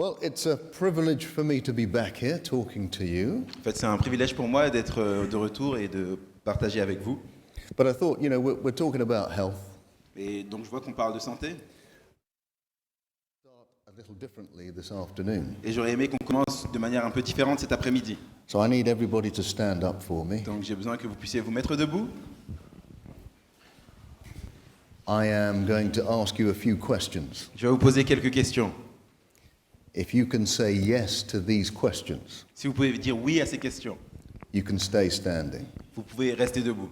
Well, it's a privilege for me to be back here talking to you. En fait, c'est un privilège pour moi d'être de retour et de partager avec vous. But I thought, we're talking about health. Et donc, je vois qu'on parle de santé. A little differently this afternoon. Et j'aurais aimé qu'on commence de manière un peu différente cet après-midi. So I need everybody to stand up for me. Donc, j'ai besoin que vous puissiez vous mettre debout. I am going to ask you a few questions. Je vais vous poser quelques questions. If you can say yes to these questions, Si vous pouvez dire oui à ces questions, you can stay standing. vous pouvez rester debout.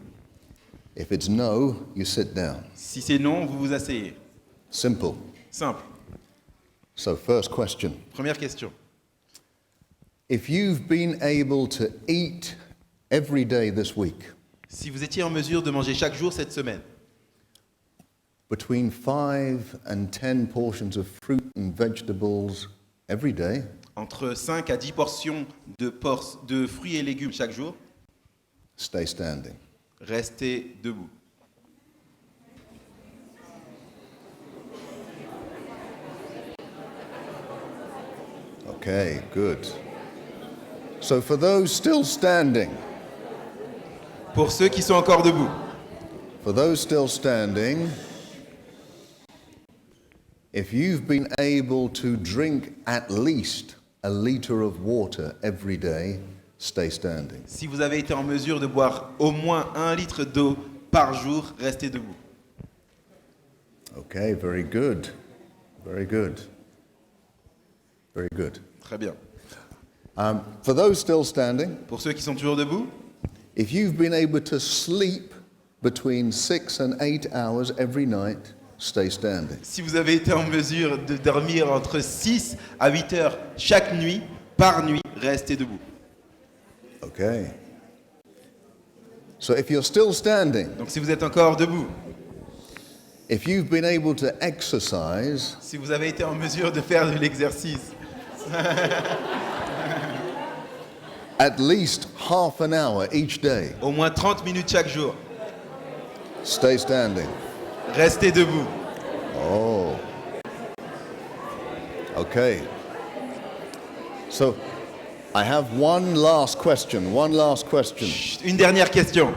If it's no, you sit down. Si c'est non, vous vous asseyez. Simple. Simple. So first question. Première question. If you've been able to eat every day this week, Si vous étiez en mesure de manger chaque jour cette semaine, between 5 and 10 portions of fruit and vegetables every day, entre 5 à 10 portions de fruits et légumes chaque jour, stay standing. restez debout. Okay, good. So for those still standing, Pour ceux qui sont encore debout, if you've been able to drink at least a liter of water every day, stay standing. si vous avez été en mesure de boire au moins 1 litre d'eau par jour, restez debout. Okay, very good. Very good. Very good. Très bien. For those still standing, Pour ceux qui sont toujours debout, if you've been able to sleep between 6 and 8 hours every night, stay standing. si vous avez été en mesure de dormir entre 6 à 8 heures chaque nuit, par nuit, restez debout. Okay. So if you're still standing, Donc si vous êtes encore debout, if you've been able to exercise si vous avez été en mesure de faire de l'exercice, at least half an hour each day, au moins 30 minutes chaque jour, stay standing. restez debout. Oh. Okay. So I have one last question. Chut, une dernière question.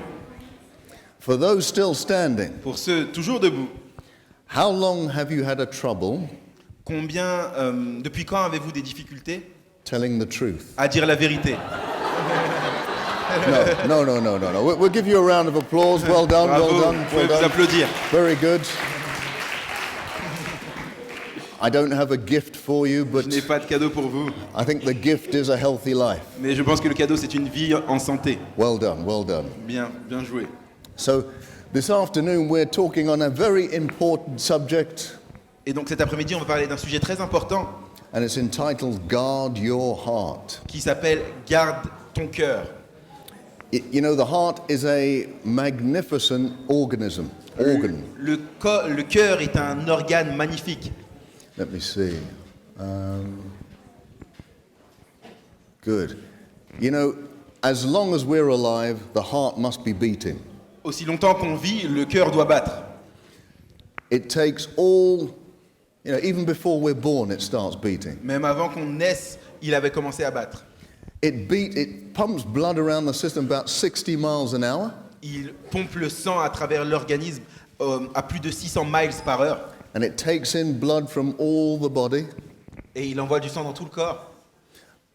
For those still standing, Pour ceux toujours debout, how long have you had a trouble depuis quand avez-vous des difficultés telling the truth? à dire la vérité? No. We'll give you a round of applause. Well done, Bravo, well done, vous pouvez well vous done. applaudir. Very good. I don't have a gift for you, Je but n'ai pas de cadeau pour vous, I think the gift is a healthy life. mais je pense que le cadeau c'est une vie en santé. Well done, well done. Bien joué. So this afternoon we're talking on a very important subject, Et donc cet après-midi, on va parler d'un sujet très important and it's entitled Guard Your Heart. qui s'appelle Garde ton cœur. The heart is a magnificent organ. Le cœur est un organe magnifique. Let me see. Good. As long as we're alive, the heart must be beating. Aussi longtemps qu'on vit, le cœur doit battre. It takes all, even before we're born, it starts beating. Même avant qu'on naisse, il avait commencé à battre. It pumps blood around the system about 60 miles an hour. Il pompe le sang à travers l'organisme à plus de 600 miles par heure. And it takes in blood from all the body, Et il envoie du sang dans tout le corps.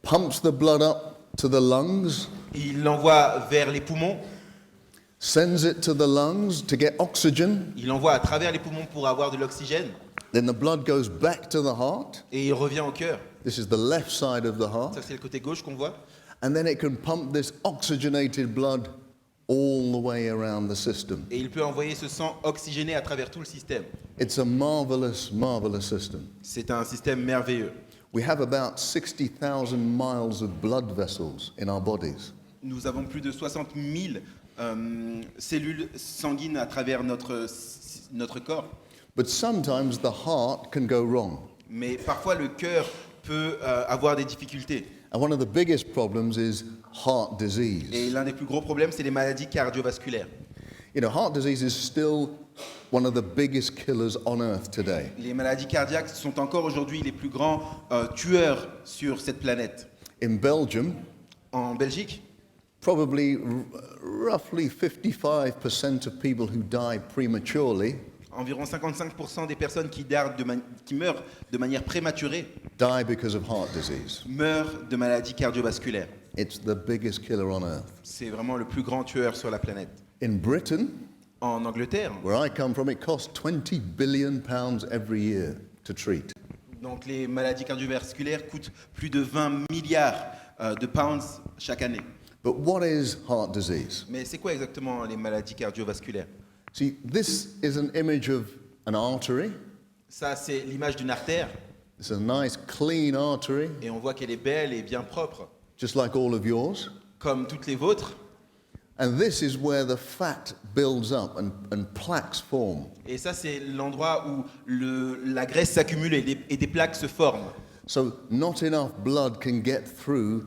pumps the blood up to the lungs, Il l'envoie vers les poumons. sends it to the lungs to get oxygen. Il l'envoie à travers les poumons pour avoir de l'oxygène. Then the blood goes back to the heart. Et il revient au cœur. This is the left side of the Ça, heart. c'est le côté gauche qu'on voit. And then it can pump this oxygenated blood all the way around the system. Et il peut envoyer ce sang oxygéné à travers tout le système. It's a marvelous, marvelous system. C'est un système merveilleux. We have about 60,000 miles of blood vessels in our bodies. Nous avons plus de 60 000 cellules sanguines à travers notre corps. But sometimes the heart can go wrong. Mais parfois, le cœur peut avoir des difficultés. And one of the biggest problems is heart disease. Et l'un des plus gros problèmes, c'est les maladies cardiovasculaires. You know, heart disease is still one of the biggest killers on earth today. Les maladies cardiaques sont encore aujourd'hui les plus grands tueurs sur cette planète. In Belgium, En Belgique, probably roughly 55% of people who die prematurely environ 55% des personnes qui meurent de manière prématurée die because of heart disease. meurent de maladies cardiovasculaires. It's the biggest killer on earth. C'est vraiment le plus grand tueur sur la planète. In Britain, En Angleterre, where I come from, it costs 20 billion pounds every year to treat. donc les maladies cardiovasculaires coûtent plus de 20 milliards de pounds chaque année. But what is heart disease? Mais c'est quoi exactement les maladies cardiovasculaires? See, this is an image of an artery. Ça, c'est l'image d'une artère, It's a nice clean artery, et on voit qu'elle est belle et bien propre, just like all of yours. comme toutes les vôtres. And this is where the fat builds up and plaques form. Et ça, c'est l'endroit où la graisse s'accumule et des plaques se forment. So not enough blood can get through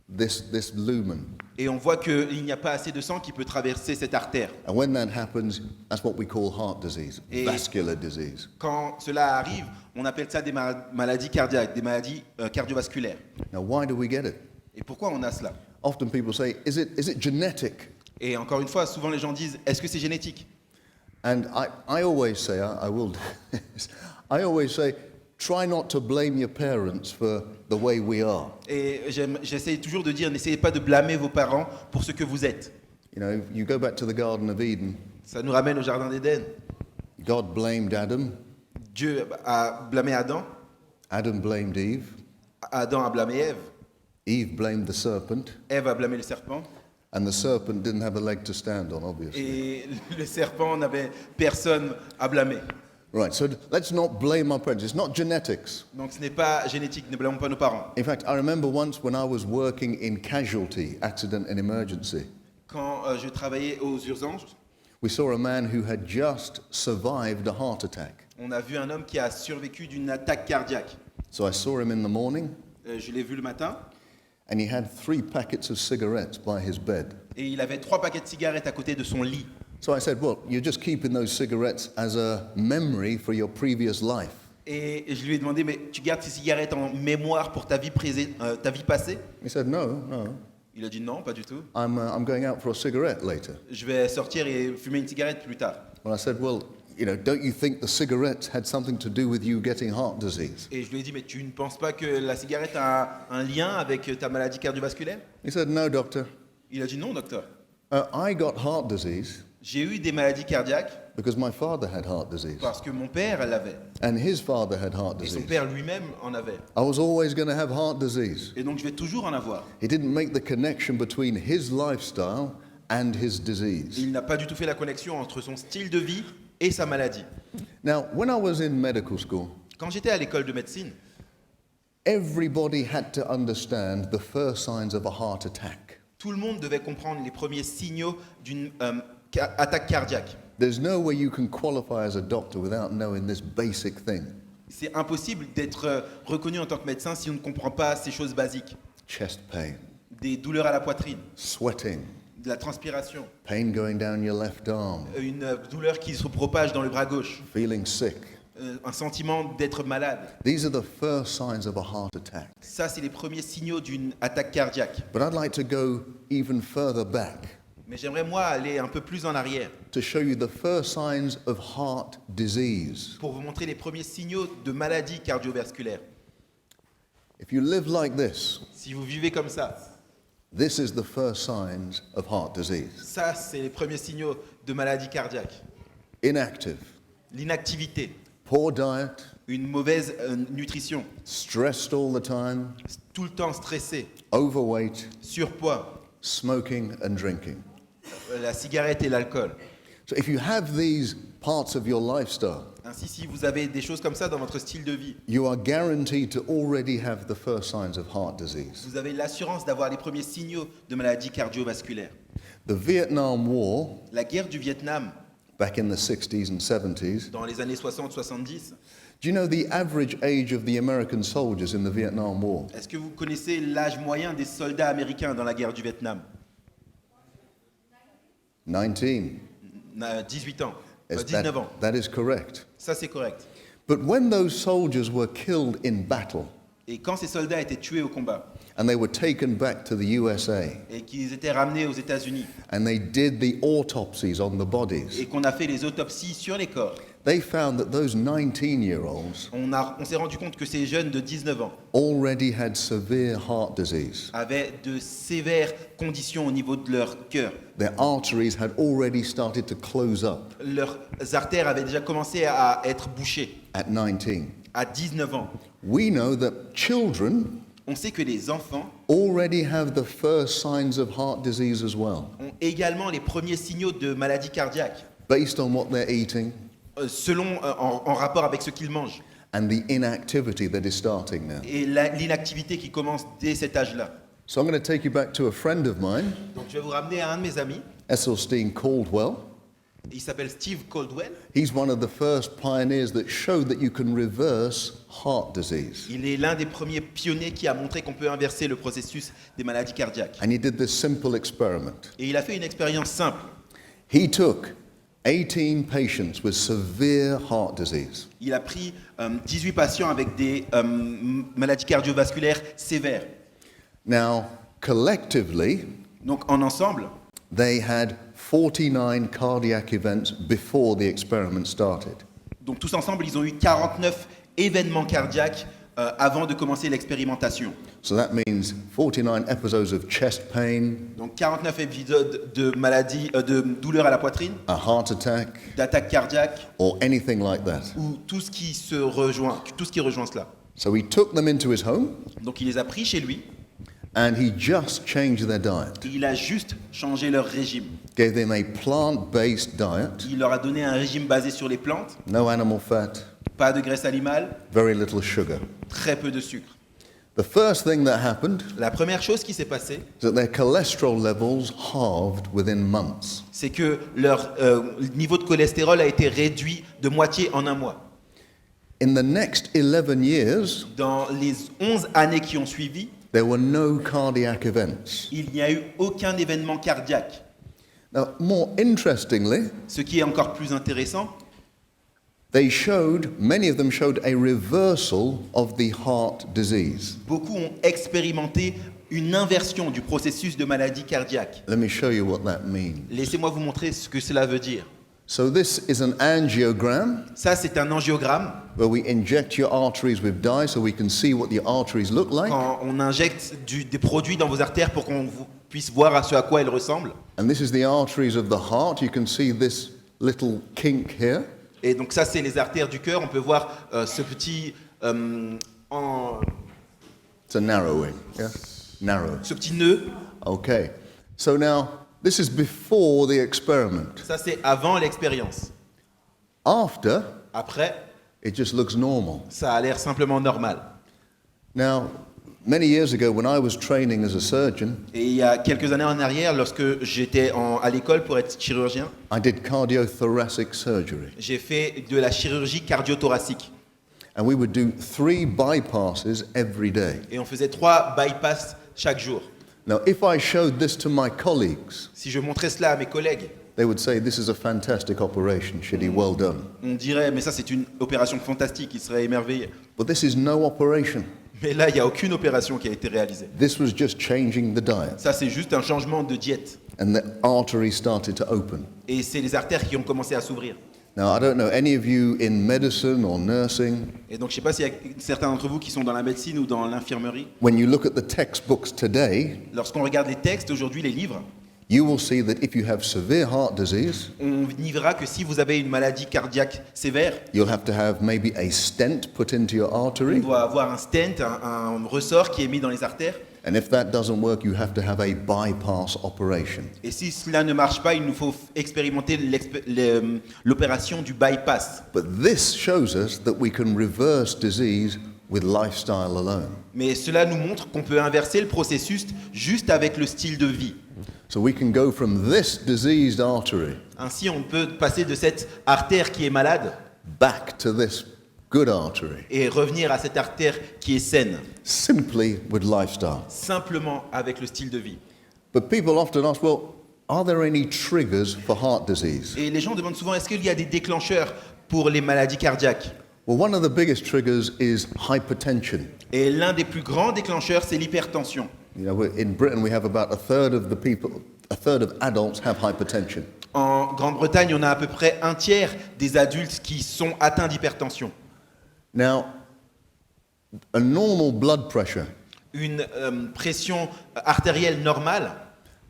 this lumen. Et on voit qu'il n'y a pas assez de sang qui peut traverser cette artère. And when that happens, that's what we call heart disease, Et- vascular disease. Quand cela arrive, on appelle ça des maladies cardiaques, des maladies cardiovasculaires. Now, why do we get it? Et pourquoi on a cela? Often people say, is it genetic? Et encore une fois, souvent les gens disent, est-ce que c'est génétique? And I always say, I will do this, I always say, try not to blame your parents for the way we are. Et j'essaie toujours de dire, n'essayez pas de blâmer vos parents pour ce que vous êtes. You know, you go back to the Garden of Eden, Ça nous ramène au jardin d'Éden. God blamed Adam, Dieu a blâmé Adam, Adam blamed Eve, Adam a blâmé Ève, Eve blamed the serpent, Ève a blâmé le serpent, and the serpent didn't have a leg to stand on, obviously. et le serpent n'avait personne à blâmer. Right, so let's not blame our parents. It's not genetics. Donc ce n'est pas génétique, ne blâmons pas nos parents. In fact, I remember once when I was working in casualty, accident and emergency, Quand je travaillais aux urgences, we saw a man who had just survived a heart attack. on a vu un homme qui a survécu d'une attaque cardiaque. So I saw him in the morning, Je l'ai vu le matin, and he had 3 packets of cigarettes by his bed. et il avait 3 paquets de cigarettes à côté de son lit. So I said, well, you're just keeping those cigarettes as a memory for your previous life. Et je lui ai demandé, mais tu gardes ces cigarettes en mémoire pour ta vie passée? He said, no, Il a dit non, pas du tout. I'm going out for a cigarette later. Je vais sortir et fumer une cigarette plus tard. Well, I said, well, you know, don't you think the cigarettes had something to do with you getting heart disease? Et je lui ai dit, mais tu ne penses pas que la cigarette a un lien avec ta maladie cardiovasculaire? He said, no, doctor. Il a dit non, docteur. I got heart disease J'ai eu des maladies cardiaques because my father had heart disease, parce que mon père l'avait. and his father had heart Et son disease. père lui-même en avait. I was always going to have heart disease. Et donc je vais toujours en avoir. He didn't make the connection between his lifestyle and his disease. Il n'a pas du tout fait la connexion entre son style de vie et sa maladie. Now, when I was in medical school, Quand j'étais à l'école de médecine, everybody had to understand the first signs of a heart attack. tout le monde devait comprendre les premiers signaux d'une attaque cardiaque. There's no way you can qualify as a doctor without knowing this basic thing. C'est impossible d'être reconnu en tant que médecin si on ne comprend pas ces choses basiques. Chest pain, Des douleurs à la poitrine, sweating, de la transpiration, pain going down your left arm, une douleur qui se propage dans le bras gauche, feeling sick. un sentiment d'être malade. These are the first signs of a heart attack. Ça, c'est les premiers signaux d'une attaque cardiaque. But I'd like to go even further back Mais j'aimerais, moi, aller un peu plus en arrière to show you the first signs of heart disease. pour vous montrer les premiers signaux de maladie cardiovasculaire. If you live like this, Si vous vivez comme ça, this is the first signs of heart disease. ça, c'est les premiers signaux de maladie cardiaque. Inactive, L'inactivité, poor diet, une mauvaise nutrition, stressed all the time, tout le temps stressé, overweight, surpoids, smoking and drinking. la cigarette et l'alcool. So if you have these parts of your lifestyle, Ainsi, si vous avez des choses comme ça dans votre style de vie, you are guaranteed to already have the first signs of heart disease. vous avez l'assurance d'avoir les premiers signaux de maladie cardiovasculaire. The Vietnam War, La guerre du Vietnam, back in the 60s and 70s, dans les années 60-70, do you know the average age of the American soldiers in the Vietnam War? est-ce que vous connaissez l'âge moyen des soldats américains dans la guerre du Vietnam? 19. 18 ans, Yes, 19 ans. that is correct. Ça, c'est correct. But when those soldiers were killed in battle Et quand ces soldats étaient tués au combat and they were taken back to the USA et qu'ils étaient ramenés aux États-Unis and they did the autopsies on the et bodies, qu'on a fait les autopsies sur les corps, they found that those 19-year-olds on s'est rendu compte que ces jeunes de 19 ans already had severe heart disease. avaient de sévères conditions au niveau de leur cœur. Their arteries had already started to close up Leurs artères avaient déjà commencé à être bouchées at 19. à 19 ans. We know that children On sait que les enfants already have the first signs of heart disease as well, ont également les premiers signaux de maladie cardiaque, based on what they're eating en rapport avec ce qu'ils mangent and the inactivity that is starting now. et l'inactivité qui commence dès cet âge-là. So I'm going to take you back to a friend of mine, Donc je vais vous ramener à un de mes amis. Esselstyn Caldwell. Il s'appelle Steve Caldwell. He's one of the first pioneers that showed that you can reverse heart disease. Il est l'un des premiers pionniers qui a montré qu'on peut inverser le processus des maladies cardiaques. And he did this simple experiment. Et il a fait une expérience simple. He took 18 patients with severe heart disease. Il a pris 18 patients avec des maladies cardiovasculaires sévères. Now, collectively, Donc en ensemble, they had 49 cardiac events before the experiment started. donc tous ensemble, ils ont eu 49 événements cardiaques avant de commencer l'expérimentation. So that means 49 episodes of chest pain, Donc 49 épisodes de maladie, de douleur à la poitrine, a heart attack, d'attaque cardiaque, or anything like that. ou tout ce qui rejoint cela. So he took them into his home Donc il les a pris chez lui and he just changed their diet. et il a juste changé leur régime. Gave them a plant-based diet, Il leur a donné un régime basé sur les plantes, no animal fat, pas de graisse animale, very little sugar. très peu de sucre. The first thing that happened La première chose qui s'est passée, is that their cholesterol levels halved within months. c'est que leur niveau de cholestérol a été réduit de moitié en un mois. In the next 11 years, Dans les 11 années qui ont suivi, there were no cardiac events. il n'y a eu aucun événement cardiaque. Now, more interestingly, Ce qui est encore plus intéressant, many of them showed a reversal of the heart disease. beaucoup ont expérimenté une inversion du processus de maladie cardiaque. Let me show you what that means. Laissez-moi vous montrer ce que cela veut dire. So this is an angiogram Ça, c'est un angiogramme. where we inject your arteries with dye so we can see what the arteries look like. Quand on injecte des produits dans vos artères pour qu'on puisse voir à ce à quoi elles ressemblent. And this is the arteries of the heart. You can see this little kink here. Et donc ça, c'est les artères du cœur. On peut voir ce petit It's a narrowing, yeah? Narrow. ce petit nœud. Okay. So now, this is before the experiment. Ça, c'est avant l'expérience. After, Après, it just looks normal. ça a l'air simplement normal. Now, many years ago, when I was training as a surgeon, Et il y a quelques années en arrière, lorsque j'étais à l'école pour être chirurgien, I did cardiothoracic surgery. j'ai fait de la chirurgie cardio-thoracique. And we would do 3 bypasses every day. Et on faisait 3 bypass chaque jour. Now, if I showed this to my colleagues, Si je montrais cela à mes collègues, they would say, "This is a fantastic operation, Chidi, well done." on dirait, mais ça c'est une opération fantastique, ils seraient émerveillés. But this is no operation. Mais là, il n'y a aucune opération qui a été réalisée. This was just changing the diet. Ça, c'est juste un changement de diète. And the arteries started to open. Et c'est les artères qui ont commencé à s'ouvrir. Now, I don't know any of you in medicine or nursing. Et donc, je ne sais pas s'il y a certains d'entre vous qui sont dans la médecine ou dans l'infirmerie. When you look at the textbooks today, Lorsqu'on regarde les textes, aujourd'hui, les livres, you will see that if you have severe heart disease, on y verra que si vous avez une maladie cardiaque sévère, you'll have to have maybe a stent put into your on artery. doit avoir un stent, un ressort qui est mis dans les artères. And if that doesn't work, you have to have a bypass operation. Et si cela ne marche pas, il nous faut expérimenter l'opération du bypass. But this shows us that we can reverse disease with lifestyle alone. Mais cela nous montre qu'on peut inverser le processus juste avec le style de vie. So we can go from this diseased artery Ainsi, on peut passer de cette artère qui est malade back to this good artery et revenir à cette artère qui est saine, simply with lifestyle. simplement avec le style de vie. But people often ask, well, are there any triggers for heart disease? Et les gens demandent souvent, est-ce qu'il y a des déclencheurs pour les maladies cardiaques? Well, one of the biggest triggers is hypertension. Et l'un des plus grands déclencheurs, c'est l'hypertension. You know, in Britain, we have about a third of adults have hypertension. En Grande-Bretagne, on a à peu près un tiers des adultes qui sont atteints d'hypertension. Now, a normal blood pressure Une pression artérielle normale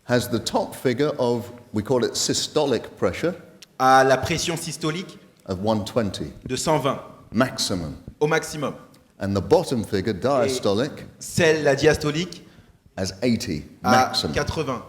has the top figure of, we call it systolic pressure, a la pression systolique of 120, de 120 maximum. au maximum. And the bottom figure, diastolic, Celle, la diastolique, as 80, à maximum. 80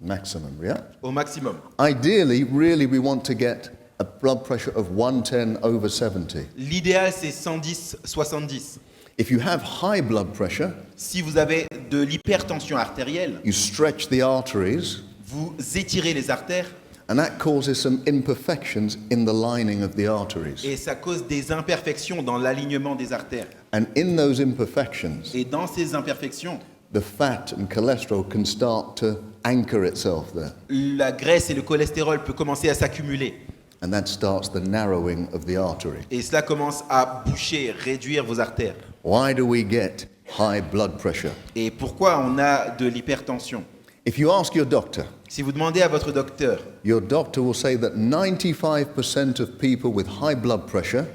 Maximum, yeah? au maximum. Ideally, really, we want to get a blood pressure of 110 over 70. L'idéal, c'est 110-70. If you have high blood pressure, Si vous avez de l'hypertension artérielle, you stretch the arteries, vous étirez les artères and that causes some imperfections in the lining of the arteries. et ça cause des imperfections dans l'alignement des artères. And in those imperfections, Et dans ces imperfections, the fat and cholesterol can start to anchor itself there. la graisse et le cholestérol peuvent commencer à s'accumuler. And that starts the narrowing of the artery. Et cela commence à boucher, réduire vos artères. Why do we get high blood pressure? Et pourquoi on a de l'hypertension? If you ask your doctor Si vous demandez à votre docteur, will say that 95% of people with high blood pressure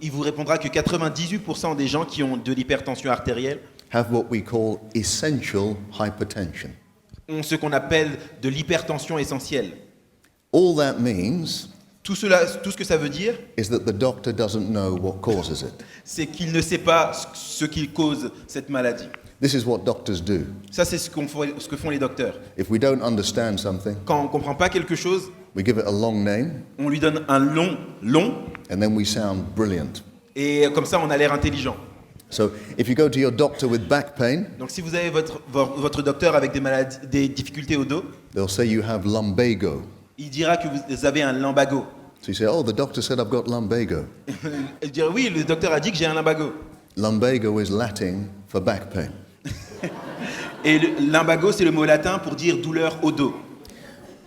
il vous répondra que 98% des gens qui ont de l'hypertension artérielle have what we call essential hypertension. ont ce qu'on appelle de l'hypertension essentielle. All that means Tout ce que ça veut dire, is that the doctor doesn't know what causes it. c'est qu'il ne sait pas ce qui cause cette maladie. This is what doctors do. Ça, c'est ce que font les docteurs. If we don't understand something, Quand on ne comprend pas quelque chose, we give it a long name, on lui donne un nom, and then we sound brilliant. et comme ça, on a l'air intelligent. So if you go to your doctor with back pain, Donc si vous avez votre docteur avec des difficultés au dos, they'll say you have lumbago. il dira que vous avez un lumbago. So you say, oh, the doctor said I've got lumbago. Il dira oui, le docteur a dit que j'ai un lumbago. Lumbago is Latin for back pain. Et le lumbago, c'est le mot latin pour dire douleur au dos.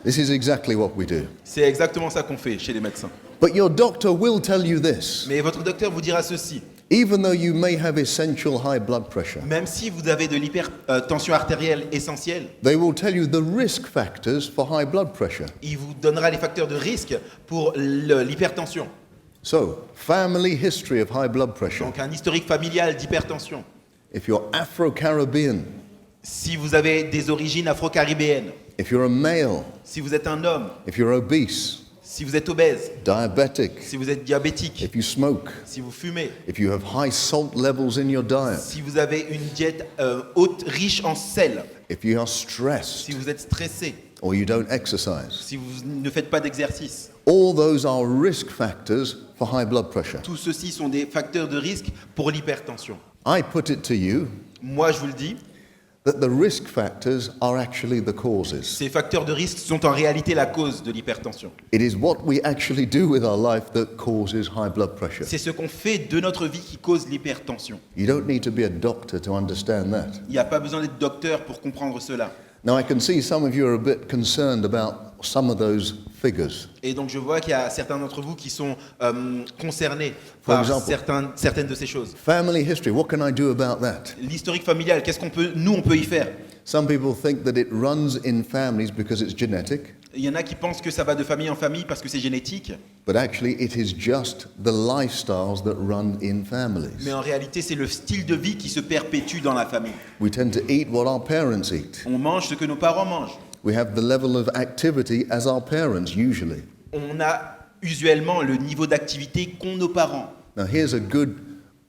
This is exactly what we do. C'est exactement ça qu'on fait chez les médecins. But your doctor will tell you this. Mais votre docteur vous dira ceci. Even though you may have essential high blood pressure, Même si vous avez de l'hypertension artérielle essentielle, they will tell you the risk factors for high blood pressure. il vous donnera les facteurs de risque pour l'hypertension. So, family history of high blood pressure. Donc un historique familial d'hypertension. If you're Afro-Caribbean, Si vous avez des origines afro-caribéennes, if you're a male, si vous êtes un homme, if you're obese, si vous êtes obèse, diabetic, si vous êtes diabétique, if you smoke, si vous fumez, if you have high salt levels in your diet, si vous avez une diète haute, riche en sel, if you are stressed si vous êtes stressé, or you don't exercise, si vous ne faites pas d'exercice, all those are risk factors for high blood pressure. tout ceci sont des facteurs de risque pour l'hypertension. I put it to you Moi, je vous le dis, that the risk factors are actually the causes. ces facteurs de risque sont en réalité la cause de l'hypertension. It is what we actually do with our life that causes high blood pressure. C'est ce qu'on fait de notre vie qui cause l'hypertension. You don't need to be a doctor to understand that. Il n'y a pas besoin d'être docteur pour comprendre cela. Now, I can see some of you are a bit concerned about some of those figures. Et donc je vois qu'il y a certains d'entre vous qui sont concernés For par example. certaines de ces choses. Family history, what can I do about that? L'historique familial, qu'est-ce qu'on peut y faire? Some people think that it runs in families because it's genetic, Il y en a qui pensent que ça va de famille en famille parce que c'est génétique, but actually it is just the lifestyles that run in families. mais en réalité c'est le style de vie qui se perpétue dans la famille. We tend to eat what our parents eat. On mange ce que nos parents mangent. We have the level of activity as our parents usually. On a usuellement le niveau d'activité qu'ont nos parents. Now here's a good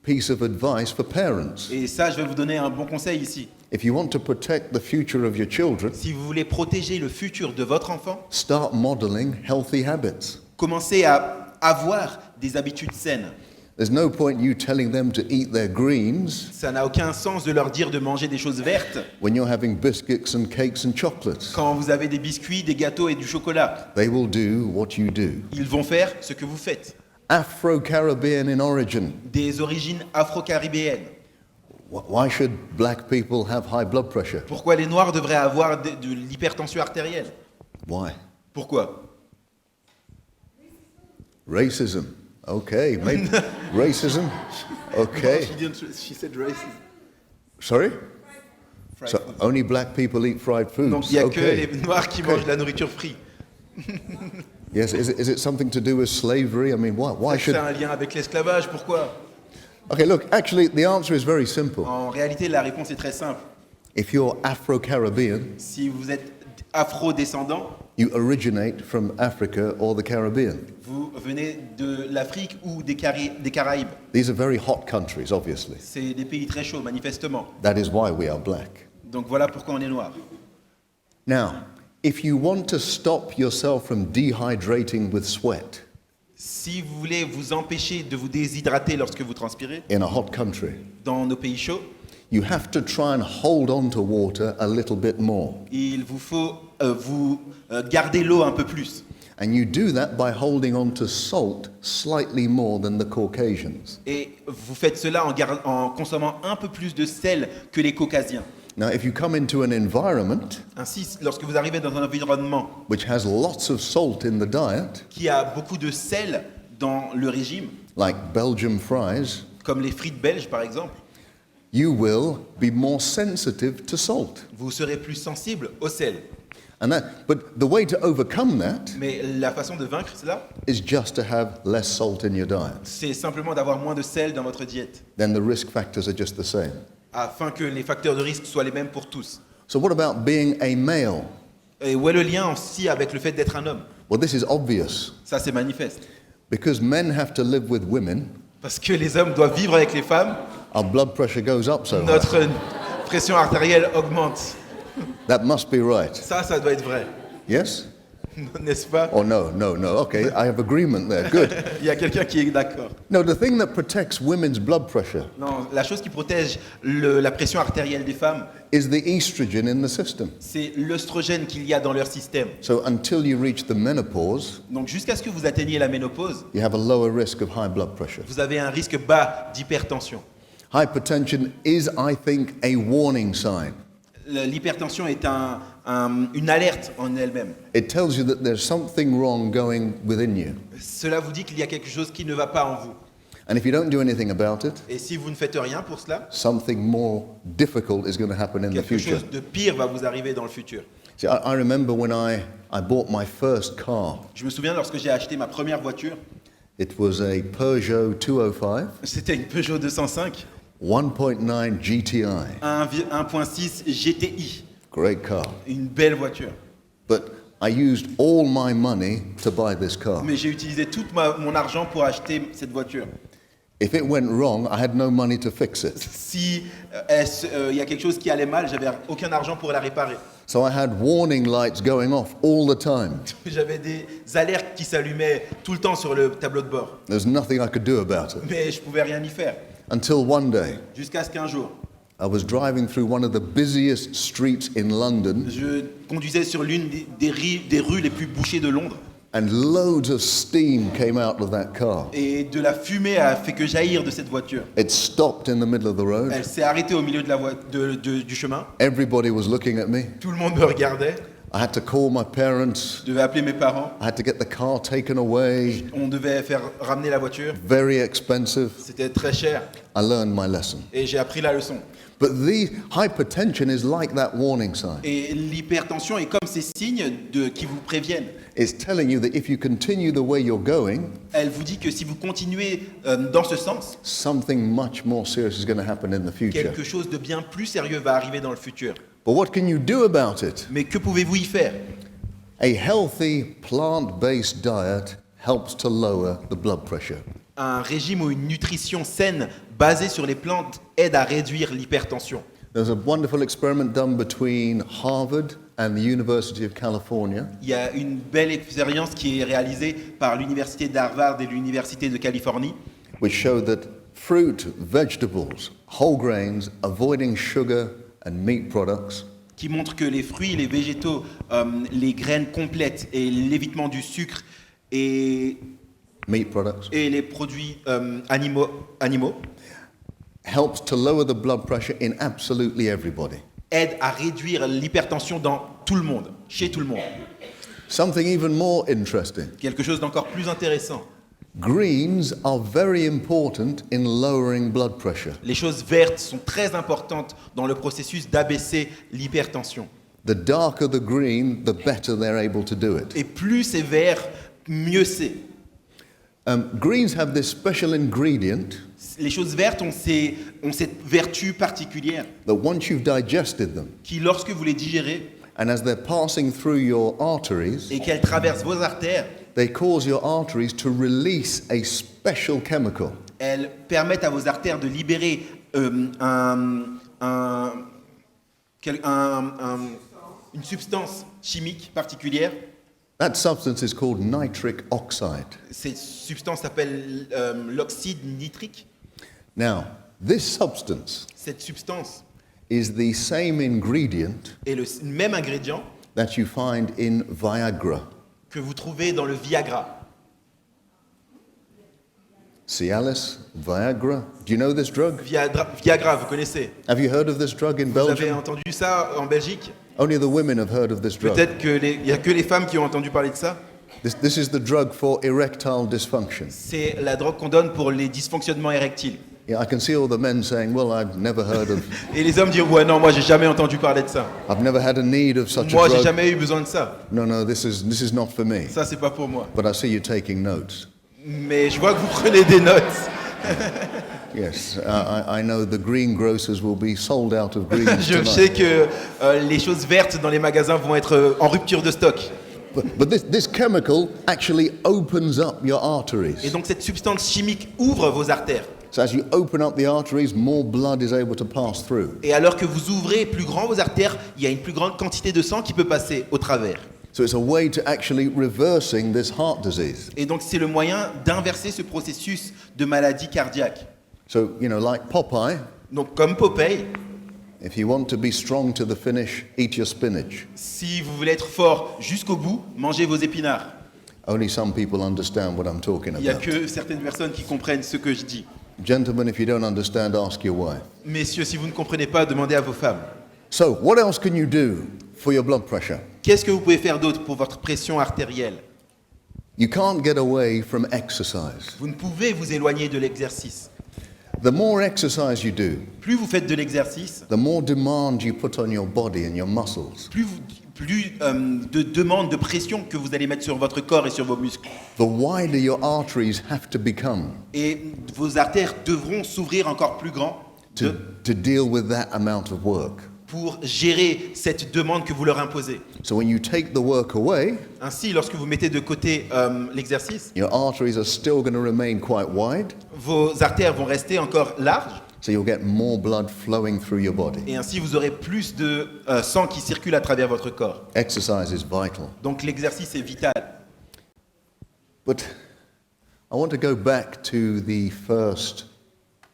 piece of advice for parents. Et ça, je vais vous donner un bon conseil ici. If you want to protect the future of your children, Si vous voulez protéger le futur de votre enfant, start modeling healthy habits. commencez à avoir des habitudes saines. There's no point you telling them to eat their greens Ça n'a aucun sens de leur dire de manger des choses vertes when you're having biscuits and cakes and chocolates. quand vous avez des biscuits, des gâteaux et du chocolat. They will do what you do. Ils vont faire ce que vous faites. Afro-Caribbean in origin. Des origines afro-caribéennes. Why should black people have high blood pressure? Pourquoi les Noirs devraient avoir de l'hypertension artérielle? Why? Pourquoi? Racism. Okay, maybe racism. Okay. She said racism. Sorry? So only black people eat fried foods. Donc il n'y a Okay. que les noirs qui mangent de la nourriture frite. Yes, is it something to do with slavery? I mean, why C'est should... un lien avec l'esclavage, pourquoi? Okay, look, actually, the answer is very simple. En réalité, la réponse est très simple. If you're Afro-Caribbean, Si vous êtes afro-descendant, you originate from Africa or the Caribbean. vous venez de l'Afrique ou des Caraïbes. These are very hot countries, obviously. C'est des pays très chauds, manifestement. That is why we are black. Donc voilà pourquoi on est noir. Now, if you want to stop yourself from dehydrating with sweat Si vous voulez vous empêcher de vous déshydrater lorsque vous transpirez, in a hot country, dans nos pays chauds, you have to try and hold on to water a little bit more. il vous faut garder l'eau un peu plus. And you do that by holding on to salt slightly more than the Caucasians. Et vous faites cela en consommant un peu plus de sel que les Caucasiens. Now, if you come into an environment Ainsi, lorsque vous arrivez dans un environnement which has lots of salt in the diet, qui a beaucoup de sel dans le régime, like Belgian fries, comme les frites belges par exemple, you will be more sensitive to salt. vous serez plus sensible au sel. But the way to overcome that Mais la façon de vaincre cela, is just to have less salt in your diet. c'est simplement d'avoir moins de sel dans votre diète, Then the risk factors are just the same. afin que les facteurs de risque soient les mêmes pour tous. So what about being a male? Et où est le lien aussi avec le fait d'être un homme? Well, this is obvious. Ça, c'est manifeste. Because men have to live with women, Parce que les hommes doivent vivre avec les femmes, our blood pressure goes up so high. notre pression artérielle augmente. That must be right. Ça doit être vrai. Yes? N'est-ce pas? Oh, no. Okay, I have agreement there. Good. Il y a quelqu'un qui est d'accord. No, the thing that protects women's blood pressure Non, la chose qui protège la pression artérielle des femmes, is the estrogen in the system. c'est l'œstrogène qu'il y a dans leur système. So until you reach the menopause, Donc jusqu'à ce que vous atteigniez la ménopause, you have a lower risk of high blood pressure. vous avez un risque bas d'hypertension. Hypertension is, I think, a warning sign. L'hypertension est une alerte en elle-même. It tells you that there's something wrong going within you. Cela vous dit qu'il y a quelque chose qui ne va pas en vous. And if you don't do anything about it, Et si vous ne faites rien pour cela, something more difficult is going to happen in the quelque future. chose de pire va vous arriver dans le futur. See, I remember when I bought my first car. Je me souviens lorsque j'ai acheté ma première voiture, It was a Peugeot 205, c'était une Peugeot 205, 1.9 GTI. 1.6 GTI, Great car. une belle voiture. But I used all my money to buy this car. Mais j'ai utilisé tout mon argent pour acheter cette voiture. If it went wrong, I had no money to fix it. Si il y a quelque chose qui allait mal, j'avais aucun argent pour la réparer. So I had warning lights going off all the time. J'avais des alertes qui s'allumaient tout le temps sur le tableau de bord. There's nothing I could do about it. Mais je pouvais rien y faire. Until one day, Jusqu'à ce qu'un jour, I was driving through one of the busiest streets in London, je conduisais sur l'une des rues les plus bouchées de Londres. and loads of steam came out of that car. Et de la fumée a fait que jaillir de cette voiture. It stopped in the middle of the road. Elle s'est arrêtée au milieu du chemin. Everybody was looking at me. Tout le monde me regardait. I had to call my parents. Je devais appeler mes parents. I had to get the car taken away. On devait faire ramener la voiture. Very expensive. C'était très cher. I learned my lesson. Et j'ai appris la leçon. But the hypertension is like that warning sign. Et l'hypertension est comme ces signes qui vous préviennent. It's telling you that if you continue the way you're going, Elle vous dit que si vous continuez dans ce sens, something much more serious is going to happen in the future. quelque chose de bien plus sérieux va arriver dans le futur. But what can you do about it? Mais que pouvez-vous y faire? A healthy plant-based diet helps to lower the blood pressure. Un régime ou une nutrition saine basée sur les plantes aide à réduire l'hypertension. There's a wonderful experiment done between Harvard and the University of California, Il y a une belle expérience qui est réalisée par l'université d'Harvard et l'université de Californie which showed that fruit, vegetables, whole grains, avoiding sugar and meat products, qui montre que les fruits, les végétaux, les graines complètes et l'évitement du sucre et meat products, les produits animaux helps to lower the blood pressure in absolutely everybody. aident à réduire l'hypertension dans tout le monde, chez tout le monde. Something even more interesting. Quelque chose d'encore plus intéressant. Greens are very important in lowering blood pressure. Les choses vertes sont très importantes dans le processus d'abaisser l'hypertension. The darker the green, the better they're able to do it. Et plus c'est vert, mieux c'est. Greens have this special ingredient Les choses vertes ont cette vertu particulière that once you've digested them, qui, lorsque vous les digérez and as they're passing through your arteries, et qu'elles traversent vos artères, they cause your arteries to release a special chemical. elles permettent à vos artères de libérer une substance chimique particulière. That substance is called nitric oxide. Cette substance s'appelle l'oxyde nitrique. Now, this substance Cette substance is the same ingredient est le même ingrédient that you find in Viagra. que vous trouvez dans le Viagra. Cialis, Viagra. Do you know this drug? Viagra, vous connaissez? Have you heard of this drug in Vous avez Belgium? entendu ça en Belgique? Only the women have heard of this drug. Peut-être qu'il n'y a que les femmes qui ont entendu parler de ça. This is the drug for erectile dysfunction. C'est la drogue qu'on donne pour les dysfonctionnements érectiles. Yeah, I can see all the men saying, well, I've never heard of, Et les hommes disent ouais non, moi j'ai jamais entendu parler de ça. I've never had a need of such Moi a j'ai drug. jamais eu besoin de ça. No, this is not for me. Ça c'est pas pour moi. But I see you taking notes. Mais je vois que vous prenez des notes. Yes, I know the greengrocers will be sold out of greens Je sais tonight. que les choses vertes dans les magasins vont être en rupture de stock. But this chemical actually opens up your Et arteries. donc cette substance chimique ouvre vos artères. So as you open up the arteries, more blood is able to pass through. Et alors que vous ouvrez plus grand vos artères, il y a une plus grande quantité de sang qui peut passer au travers. So it's a way to actually reversing this heart disease. Et donc c'est le moyen d'inverser ce processus de maladie cardiaque. So, like Popeye, Donc comme Popeye, if you want to be strong to the finish, eat your spinach. si vous voulez être fort jusqu'au bout, mangez vos épinards. Only some people understand what I'm talking Il n'y a about. que certaines personnes qui comprennent ce que je dis. Gentlemen, if you don't understand, ask your wife. Messieurs, si vous ne comprenez pas, demandez à vos femmes. So, what else can you do for your blood pressure? Qu'est-ce que vous pouvez faire d'autre pour votre pression artérielle? You can't get away from exercise. Vous ne pouvez vous éloigner de l'exercice. The more exercise you do, Plus vous faites de l'exercice, the more demand you put on your body and your muscles. plus de demandes, de pression que vous allez mettre sur votre corps et sur vos muscles. The wider your arteries have to become Et vos artères devront s'ouvrir encore plus grand to deal with that amount of work. pour gérer cette demande que vous leur imposez. So when you take the work away, Ainsi, lorsque vous mettez de côté l'exercice, your arteries are still going to remain quite wide, vos artères vont rester encore larges so you'll get more blood flowing through your body. et ainsi vous aurez plus de sang qui circule à travers votre corps. Exercise is vital. Donc l'exercice est vital. But I want to go back to the first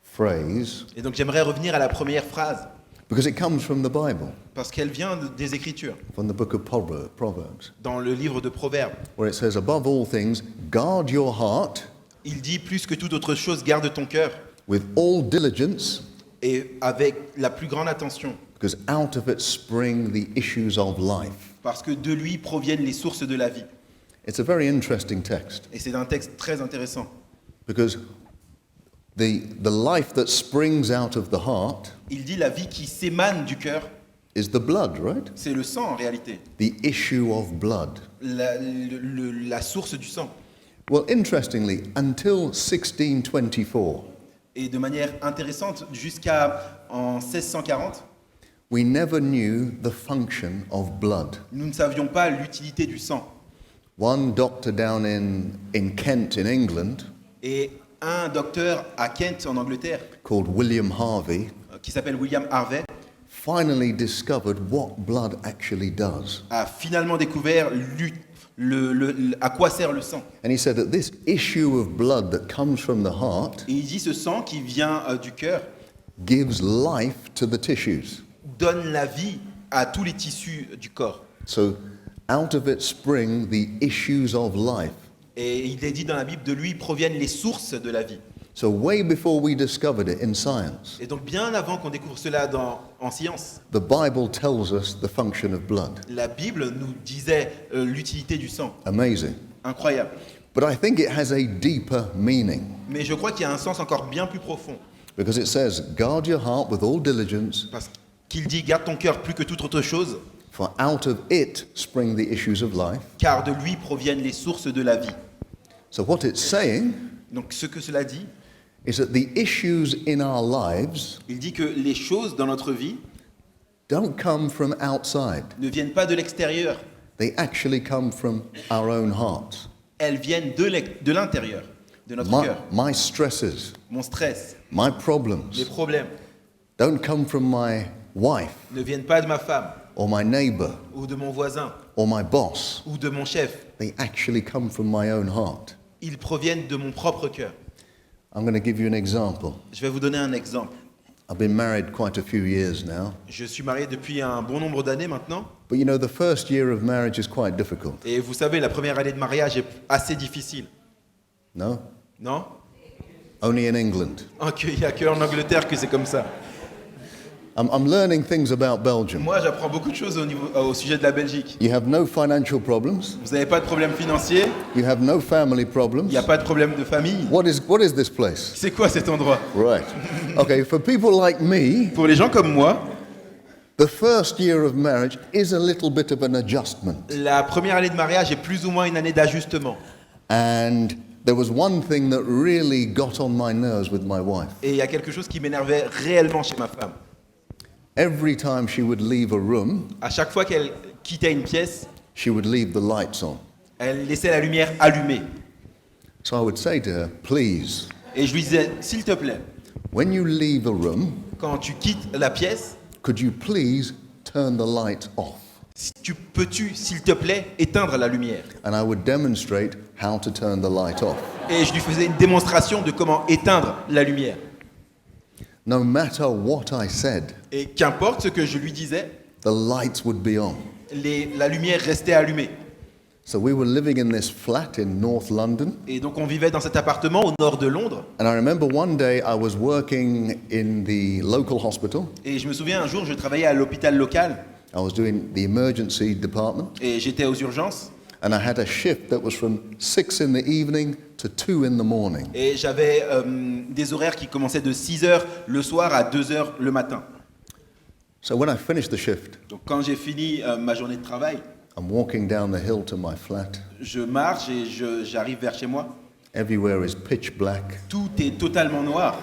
phrase Et donc j'aimerais revenir à la première phrase because it comes from the Bible, parce qu'elle vient des Écritures, from the book of Proverbs, dans le livre de Proverbes. where it says, above all things, guard your heart Il dit plus que toute autre chose, garde ton cœur with all diligence, et avec la plus grande attention, because out of it spring the issues of life. parce que de lui proviennent les sources de la vie. It's a very interesting text Et c'est un texte très intéressant. because the life that springs out of the heart Il dit la vie qui s'émane du cœur, is the blood, right? c'est le sang en réalité, The issue of blood. la source du sang. Well, interestingly, until 1624, Et de manière intéressante, jusqu'à en 1640, we never knew the function of blood. nous ne savions pas l'utilité du sang. One doctor down in Kent, in England, Et un docteur à Kent, en Angleterre, called William Harvey, qui s'appelle William Harvey, finally discovered what blood actually does. a finalement découvert à quoi sert le sang. And he said that this issue of blood that comes from the heart Et il dit ce sang qui vient du cœur gives life to the tissues. donne la vie à tous les tissus du corps. So out of it spring the issues of life. Et il est dit dans la Bible, de lui proviennent les sources de la vie. So way before we discovered it in science, Et donc bien avant qu'on découvre cela en science, the Bible tells us the function of blood. la Bible nous disait l'utilité du sang. Amazing. Incroyable. But I think it has a deeper meaning Mais je crois qu'il y a un sens encore bien plus profond. because it says, guard your heart with all diligence, Parce qu'il dit, garde ton cœur plus que toute autre chose, for out of it spring the issues of life. car de lui proviennent les sources de la vie. So what it's saying Donc ce que cela dit, is that the issues in our lives il dit que les choses dans notre vie don't come from outside. ne viennent pas de l'extérieur, They actually come from our own hearts. elles viennent de l'intérieur, de notre cœur. My stresses, Mon stress, my les problems problèmes don't come from my wife ne viennent pas de ma femme, or my neighbor ou de mon voisin, or my boss. ou de mon chef. They actually come from my own heart. Ils proviennent de mon propre cœur. I'm going to give you an example. Je vais vous donner un exemple. I've been married quite a few years now, Je suis marié depuis un bon nombre d'années maintenant. but you know, the first year of marriage is quite difficult. Et vous savez, la première année de mariage est assez difficile. No? Non? Only in England. Il n'y a qu'en Angleterre que c'est comme ça. I'm learning things about Belgium. Moi, j'apprends beaucoup de choses au sujet de la Belgique. You have no financial problems. Vous n'avez pas de problème financier, You have no family il problems. n'y a pas de problème de famille. What is this place? C'est quoi cet endroit? Right. Okay, for people like me, Pour les gens comme moi, the first year of marriage is a little bit of an adjustment. la première année de mariage est plus ou moins une année d'ajustement. And there was one thing that really got on my nerves with my wife. Et il y a quelque chose qui m'énervait réellement chez ma femme. Every time she would leave a room, À chaque fois qu'elle quittait une pièce, she would leave the lights on. elle laissait la lumière allumée. So I would say to her, please, Et je lui disais, s'il te plaît, when you leave a room, quand tu quittes la pièce, could you please turn the light off? peux-tu, s'il te plaît, éteindre la lumière? And I would demonstrate how to turn the light off. Et je lui faisais une démonstration de comment éteindre la lumière. No matter what I said, Et qu'importe ce que je lui disais, the lights would be on. la lumière restait allumée. So we were living in this flat in North London. Et donc on vivait dans cet appartement au nord de Londres. And I remember one day I was working in the local hospital. Et je me souviens un jour, je travaillais à l'hôpital local. I was doing the emergency department. Et j'étais aux urgences. And I had a shift that was from 6 in the evening to 2 in the morning. Et j'avais des horaires qui commençaient de 6h le soir à 2h le matin. So when I finished the shift, Donc quand j'ai fini ma journée de travail, I'm walking down the hill to my flat. je marche et j'arrive vers chez moi. Everywhere is pitch black Tout est totalement noir,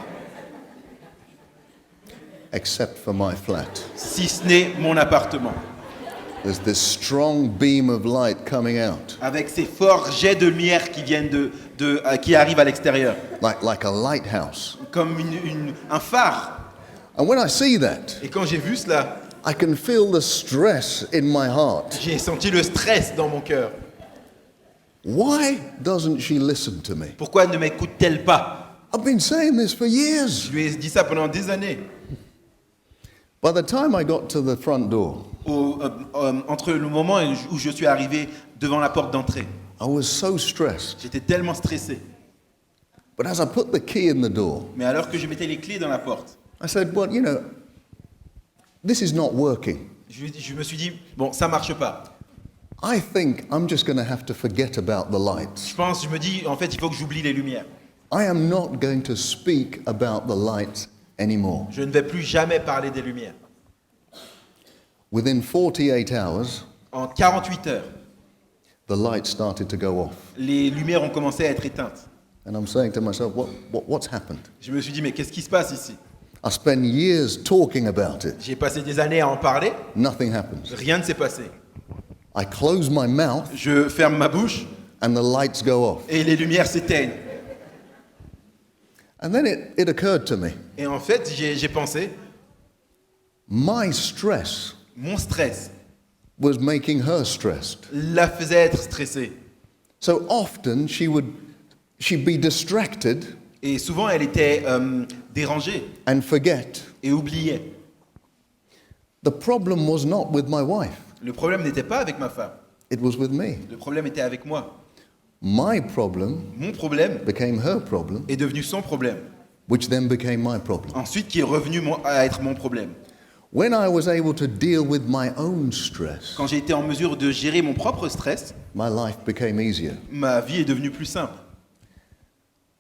except for my flat. si ce n'est mon appartement. There's this strong beam of light coming out, Avec ces forts jets de lumière qui viennent qui arrivent à l'extérieur. like a lighthouse. Comme un phare. And when I see that, Et quand j'ai vu cela, I can feel the stress in my heart. j'ai senti le stress dans mon cœur. Why doesn't she listen to me? Pourquoi ne m'écoute-t-elle pas? I've been saying this for years. Je lui ai dit ça pendant des années. By the time I got to the front door, Entre le moment où je suis arrivé devant la porte d'entrée, I was so stressed. j'étais tellement stressé. But as I put the key in the door, Mais alors que je mettais les clés dans la porte, I said, well, you know, this is not working. je me suis dit, bon, ça marche pas. I think I'm just going to have to forget about the lights. Je me dis, en fait, il faut que j'oublie les lumières. I am not going to speak about the lights anymore. Je ne vais plus jamais parler des lumières. Within 48 hours, En 48 heures, the lights started to go off. les lumières ont commencé à être éteintes. And I'm saying to myself, what's happened? Je me suis dit, mais qu'est-ce qui se passe ici? I spent years talking about it. J'ai passé des années à en parler, Nothing happens. rien ne s'est passé. I close my mouth Je ferme ma bouche and the lights go off. et les lumières s'éteignent. And then it occurred to me, Et en fait, j'ai pensé, my stress mon stress was making her stressed. la faisait être stressée. So often she'd be distracted Et souvent, elle était dérangée and forget. et oubliait. The problem was not with my wife. Le problème n'était pas avec ma femme. It was with me. Le problème était avec moi. My problem Mon problème became her problem, est devenu son problème. which then became my problem. Ensuite, qui est revenu à être mon problème. When I was able to deal with my own stress, Quand j'ai été en mesure de gérer mon propre stress, my life became easier. ma vie est devenue plus simple.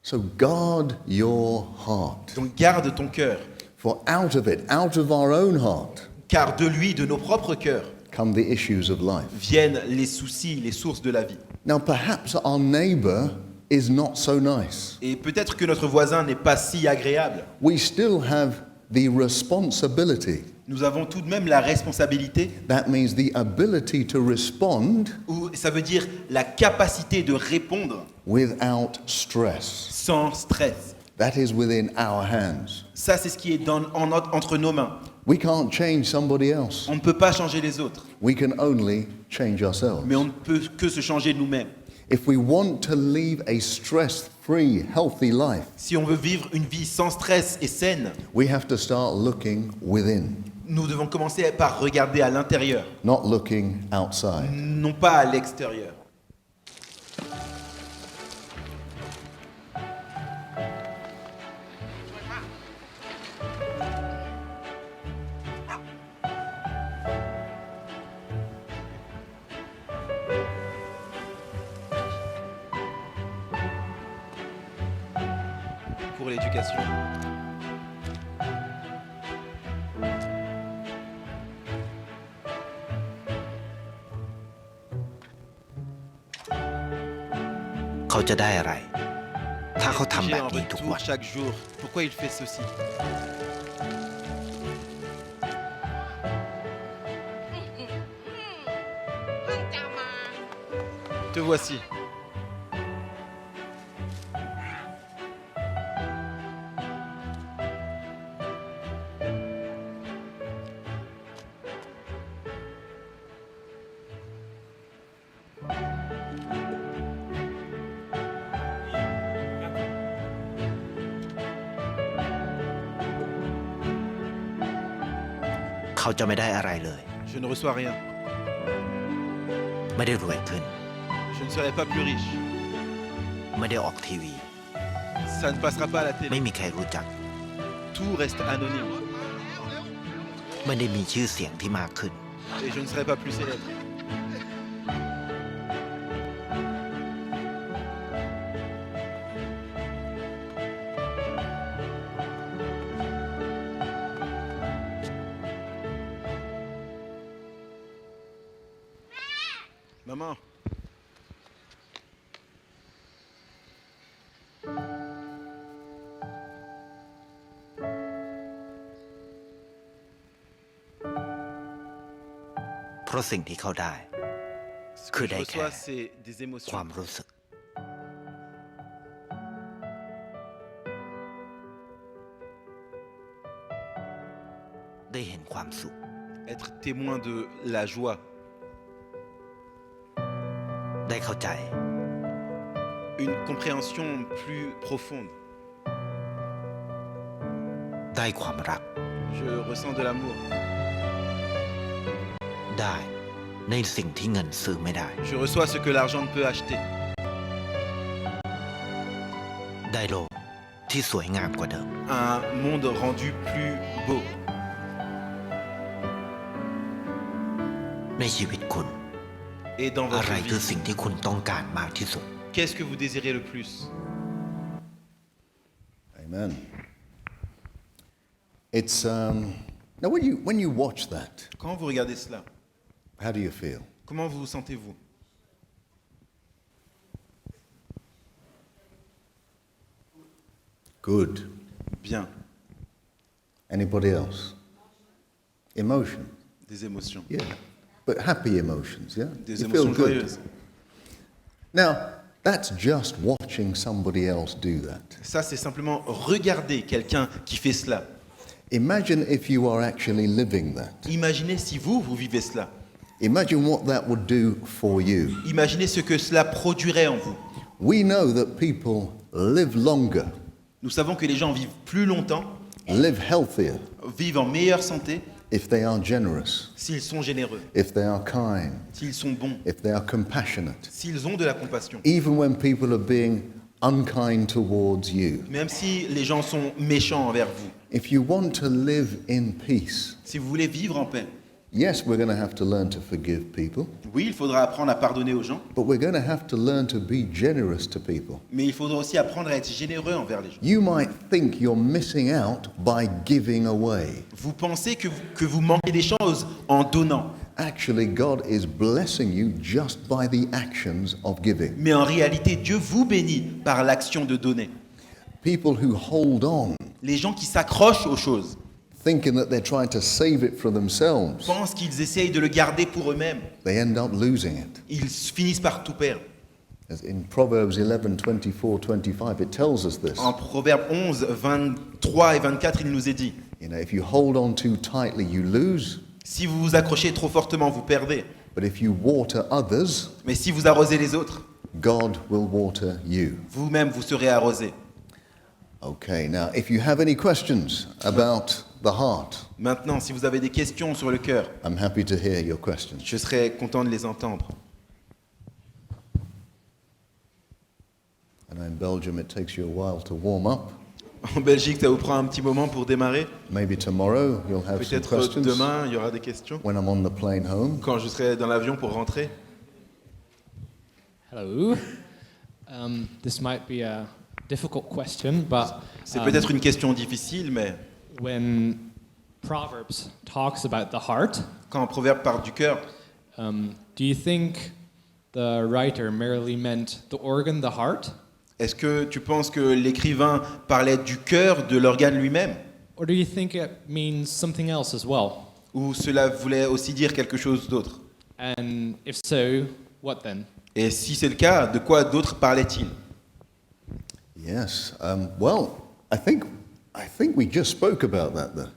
So guard your heart. Donc garde ton cœur, For out of it, out of our own heart, car de lui, de nos propres cœurs, come the issues of life. viennent les soucis, les sources de la vie. Now, perhaps our neighbor is not so nice. Et peut-être que notre voisin n'est pas si agréable. We still have the responsibility. Nous avons tout de même la responsabilité, That means the ability to respond ou ça veut dire la capacité de répondre without stress. sans stress. That is within our hands. Ça, c'est ce qui est entre nos mains. We can't change somebody else. On ne peut pas changer les autres, We can only change ourselves. mais on ne peut que se changer nous-mêmes. If we want to live a stress-free, healthy life, Si on veut vivre une vie sans stress et saine, we have to start looking within, nous devons commencer par regarder à l'intérieur, not looking outside. non pas à l'extérieur. Pour l'éducation. J'ai un retour chaque jour. Pourquoi il fait ceci? Te voici. Je ne reçois rien. ไม่ได้รวยขึ้น Je ne serai pas plus riche. ไม่ได้ออกทีวี Ça ne passera pas à la ไม่ télé. มีใครรู้จัก Tout reste anonyme. ไม่ได้มีชื่อเสียงที่มากขึ้น Et je ne serai pas plus célèbre. Maman, เพราะสิ่งที่เขาได้ ce Que que je des reçois, cœurs. c'est des ควา émotions. มรู้สึก ได้เห็นความสุข Être témoin de la joie, ได้เข้าใจ une compréhension plus profonde. ได้ความรัก Je ressens de l'amour. ได้ในสิ่งที่เงินซื้อไม่ได้ Je reçois ce que l'argent ne peut acheter. ได้โลกที่สวยงามกว่าเดิม Un monde rendu plus beau. ในชีวิตคุณ Et dans อะไร votre คือ vie, สิ่งที่คุณต้องการมากที่สุด qu'est-ce que vous désirez le plus? Amen. It's now when you watch that, Quand vous regardez cela, how do you feel? comment vous vous sentez-vous? Good. Bien. Anybody else? Emotion. Des émotions. Yeah. But happy emotions, yeah? Des You feel émotions good. joyeuses. Now, that's just watching somebody else do that. Ça, c'est simplement regarder quelqu'un qui fait cela. Imagine if you are actually living that. Imaginez si vous vivez cela. Imagine what that would do for you. Imaginez ce que cela produirait en vous. We know that people live longer, Nous savons que les gens vivent plus longtemps, live healthier, vivent en meilleure santé, if they are generous, s'ils sont généreux, if they are kind, s'ils sont bons, if they are compassionate, s'ils ont de la compassion, even when people are being unkind towards you. même si les gens sont méchants envers vous, If you want to live in peace, si vous voulez vivre en paix, yes, we're going to have to learn to forgive people, oui, il faudra apprendre à pardonner aux gens, but we're going to have to learn to be generous to people. mais il faudra aussi apprendre à être généreux envers les gens. You might think you're missing out by giving away. Vous pensez que vous manquez des choses en donnant, Actually, God is blessing you just by the actions of giving. mais en réalité, Dieu vous bénit par l'action de donner. People who hold on, Les gens qui s'accrochent aux choses thinking that they're trying to save it for themselves, pensent qu'ils essayent de le garder pour eux-mêmes. they end up losing it. Ils finissent par tout perdre. As in Proverbs 11, 24, 25, it tells us this. En Proverbe 11, 23 et 24, il nous est dit, You know, if you hold on too tightly, you lose. si vous vous accrochez trop fortement, vous perdez. But if you water others, Mais si vous arrosez les autres, God will water you. vous-même, vous serez arrosés. Okay, now if you have any questions about the heart, Maintenant, si vous avez des questions sur le cœur, I'm happy to hear your questions. je serai content de les entendre. I know in Belgium it takes you a while to warm up. En Belgique, ça vous prend un petit moment pour démarrer. Maybe tomorrow you'll have some Peut-être questions demain, il y aura des questions. when I'm on the plane home. Quand je serai dans l'avion pour rentrer. Hello. This might be a difficult question, but C'est peut-être une question difficile, mais when Proverbs talks about the heart, quand un proverbe part du cœur, do you think the writer merely meant the organ, the heart, est-ce que tu penses que l'écrivain parlait du cœur, de l'organe lui-même? or do you think it means something else as well? Ou cela voulait aussi dire quelque chose d'autre? And if so, what then? Et si c'est le cas, de quoi d'autre parlait-il? Yes. Well, I think we just spoke about that there.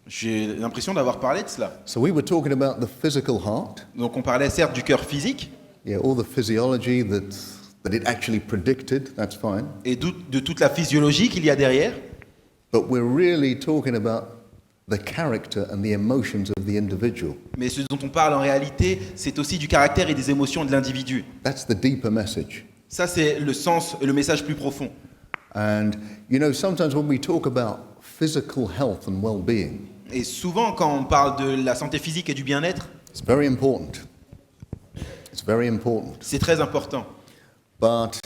J'ai l'impression d'avoir parlé de cela. So we were talking about the physical heart, Donc on parlait certes du cœur physique yeah, all the physiology that it actually predicted. That's fine. et de toute la physiologie qu'il y a derrière, But we're really talking about the character and the emotions of the individual. mais ce dont on parle en réalité, c'est aussi du caractère et des émotions de l'individu. That's the deeper message. Ça, c'est le sens, le message plus profond. And you know, sometimes when we talk about physical health and well-being, Et souvent, quand on parle de la santé physique et du bien-être, it's very important. It's very important. c'est très important. But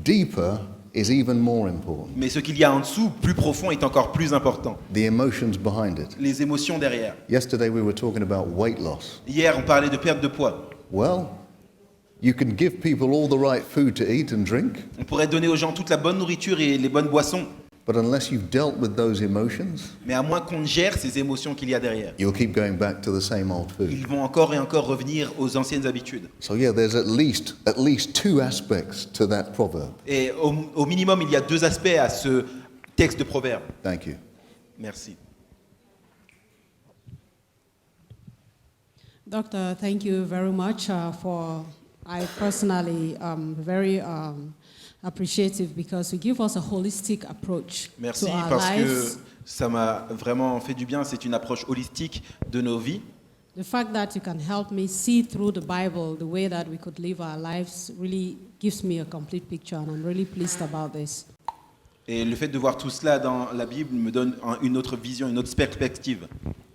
deeper is even more important. Mais ce qu'il y a en dessous, plus profond, est encore plus important. The emotions behind it. Les émotions derrière. Yesterday we were talking about weight loss. Hier, on parlait de perte de poids. Well, you can give people all the right food to eat and drink, On pourrait donner aux gens toute la bonne nourriture et les bonnes boissons, but unless you've dealt with those emotions, mais à moins qu'on gère ces émotions qu'il y a derrière, you'll keep going back to the same old food. ils vont encore et encore revenir aux anciennes habitudes. So yeah, there's at least two aspects to that proverb. Et au minimum, il y a deux aspects à ce texte de proverbe. Thank you. Merci. Doctor, thank you very much for. I personally very appreciative because you give us a holistic approach Merci to our parce que lives. ça m'a vraiment fait du bien. C'est une approche holistique de nos vies. The fact that you can help me see through the Bible the way that we could live our lives really gives me a complete picture, and I'm really pleased about this. Et le fait de voir tout cela dans la Bible me donne une autre vision, une autre perspective.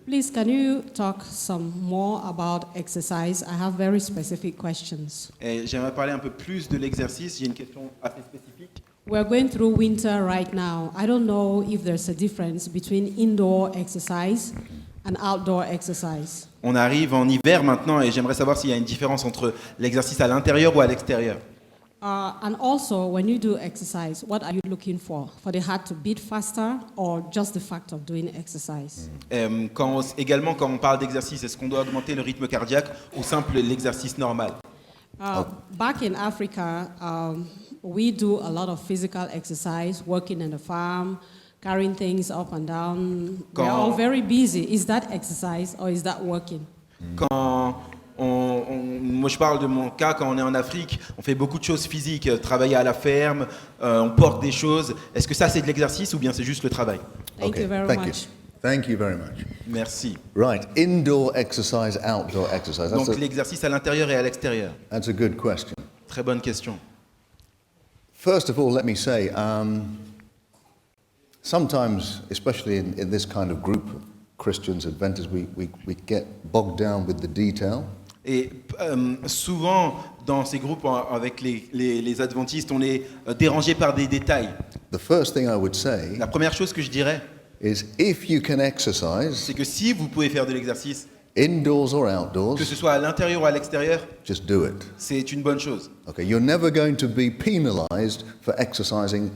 Please, can you talk some more about exercise? I have very specific questions. Et j'aimerais parler un peu plus de l'exercice. J'ai une question assez spécifique. We're going through winter right now. I don't know if there's a difference between indoor exercise and outdoor exercise. On arrive en hiver maintenant et j'aimerais savoir s'il y a une différence entre l'exercice à l'intérieur ou à l'extérieur. And also, when you do exercise, what are you looking for? For the heart to beat faster or just the fact of doing exercise? Également, quand on parle d'exercice, est-ce qu'on doit augmenter le rythme cardiaque ou simple l'exercice normal? Back in Africa, we do a lot of physical exercise, working in the farm, carrying things up and down. We're all very busy. Is that exercise or is that working? Moi, je parle de mon cas quand on est en Afrique. On fait beaucoup de choses physiques, travailler à la ferme, on porte des choses. Est-ce que ça, c'est de l'exercice ou bien c'est juste le travail? Thank you very much. Thank you very much. Merci. Right, indoor exercise, outdoor exercise. Donc l'exercice à l'intérieur et à l'extérieur. That's a good question. Très bonne question. First of all, let me say, sometimes, especially in this kind of group of Christians, Adventists, we get bogged down with the detail. Et souvent, dans ces groupes avec les adventistes, on est dérangé par des détails. The first thing I would say La première chose que je dirais, is if you can exercise, c'est que si vous pouvez faire de l'exercice, indoors or outdoors, que ce soit à l'intérieur ou à l'extérieur, just do it. c'est une bonne chose. Okay, you're never going to be penalized for exercising,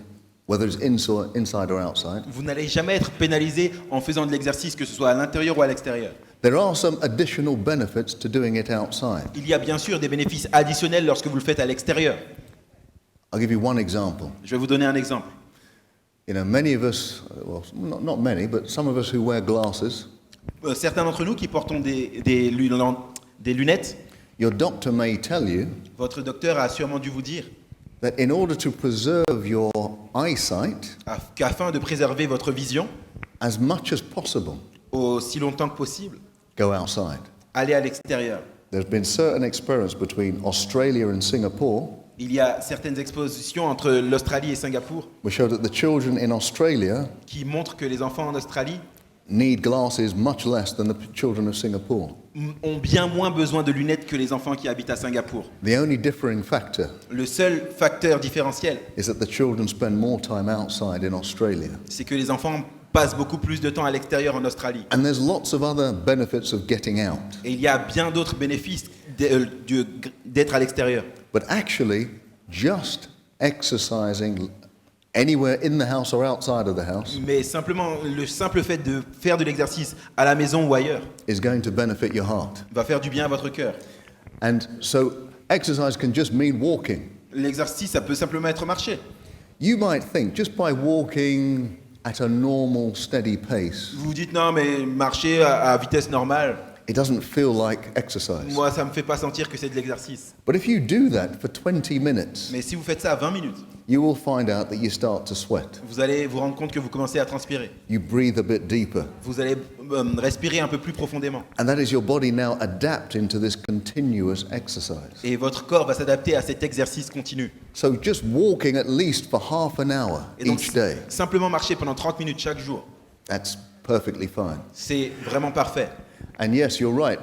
whether it's inside or outside. Vous n'allez jamais être pénalisé en faisant de l'exercice, que ce soit à l'intérieur ou à l'extérieur. There are some additional benefits to doing it outside. Il y a bien sûr des bénéfices additionnels lorsque vous le faites à l'extérieur. I'll give you one example. Je vais vous donner un exemple. You know, many of us, well, not many, but some of us who wear glasses, Certains d'entre nous qui portons des lunettes, your doctor may tell you votre docteur a sûrement dû vous dire that in order to preserve your eyesight qu'afin de préserver votre vision, as much as possible, aussi longtemps que possible, go outside. allez à l'extérieur. There's been certain experience between Australia and Singapore Il y a certaines expositions entre l'Australie et Singapour which show that the children in Australia qui montrent que les enfants en Australie need glasses much less than the children of Singapore. ont bien moins besoin de lunettes que les enfants qui habitent à Singapour. The only differing factor Le seul facteur différentiel, is that the children spend more time outside in Australia. c'est que les enfants passent beaucoup plus de temps à l'extérieur en Australie. And there's lots of other benefits of getting out. Et il y a bien d'autres bénéfices d'être à l'extérieur. But actually, just exercising anywhere in the house or outside of the house Mais simplement, le simple fait de faire de l'exercice à la maison ou ailleurs is going to benefit your heart. va faire du bien à votre cœur. And so exercise can just mean walking. L'exercice, ça peut simplement être marcher. You might think just by walking at a normal, steady pace, Vous vous dites non, mais marcher à vitesse normale, it doesn't feel like exercise. moi, ça me fait pas sentir que c'est de l'exercice. But if you do that for 20 minutes, Mais si vous faites ça à 20 minutes, you will find out that you start to sweat. vous allez vous rendre compte que vous commencez à transpirer. You breathe a bit deeper. Vous allez respirer un peu plus profondément. And that is your body now adapting to this continuous exercise. Et votre corps va s'adapter à cet exercice continu. So just walking at least for half an hour Et donc, each day, simplement marcher pendant 30 minutes chaque jour, that's perfectly fine. c'est vraiment parfait. And yes, you're right.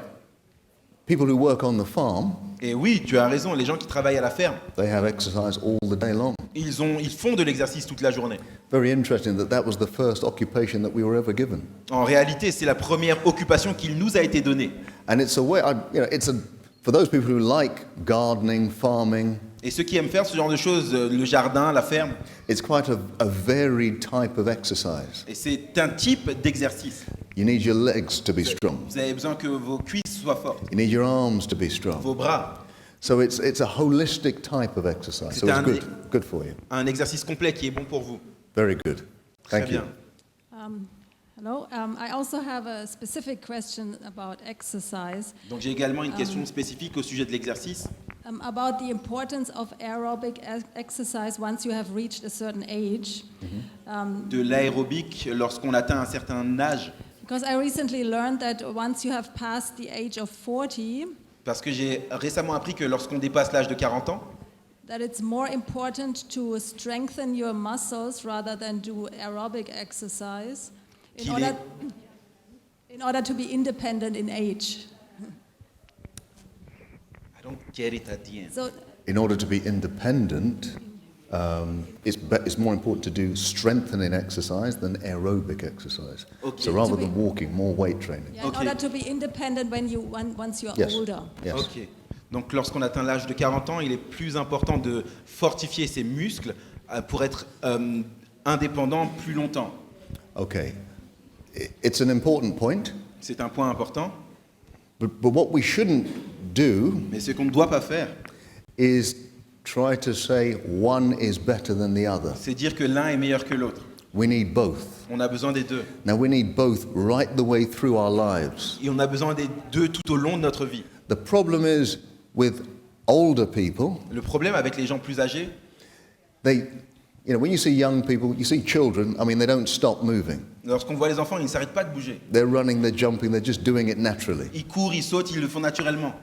People who work on the farm, Et oui, tu as raison, les gens qui travaillent à la ferme, they have exercise all the day long. ils font de l'exercice toute la journée. Very interesting that that was the first occupation that we were ever given. En réalité, c'est la première occupation qu'il nous a été donnée. And it's a way, for those people who like gardening, farming, Et ceux qui aiment faire ce genre de choses, le jardin, la ferme, it's quite a varied type of exercise. et c'est un type d'exercice. You need your legs to be strong. Vous avez besoin que vos cuisses soient fortes, You need your arms to be strong. vos bras. So it's a holistic type of exercise. So it's good for you. Un exercice complet qui est bon pour vous. Very good. Très Thank you. bien. Hello. I also have a specific question about exercise, Donc j'ai également une question spécifique au sujet de l'exercice, about the importance of aerobic exercise once you have reached a certain age. de l'aérobic lorsqu'on atteint un certain âge. Because I recently learned that once you have passed the age of 40, Parce que j'ai récemment appris que lorsqu'on dépasse l'âge de 40 ans, that it's more important to strengthen your muscles rather than do aerobic exercise Qu'il est- in order to be independent in age. I don't get it at the end. So In order to be independent, it's more important to do strengthening exercise than aerobic exercise. Okay. So rather than walking, more weight training. yeah, Okay. in order to be independent once you're Yes. older. Yes. Ok. Donc lorsqu'on atteint l'âge de 40 ans, il est plus important de fortifier ses muscles pour être indépendant plus longtemps. Okay. It's an important point, C'est un point important. but what we shouldn't do Mais ce qu'on ne doit pas faire, is try to say one is better than the other. c'est dire que l'un est meilleur que l'autre. We need both. On a besoin des deux. Now we need both right the way through our lives. Et on a besoin des deux tout au long de notre vie. The problem is with older people, Le problème avec les gens plus âgés, they You know, when you see young people, you see children, I mean, they don't stop moving. Lorsqu'on voit les enfants, ils ne s'arrêtent pas de bouger. They're running, they're jumping, they're just doing it naturally. Ils courent, ils sautent, ils le font naturellement.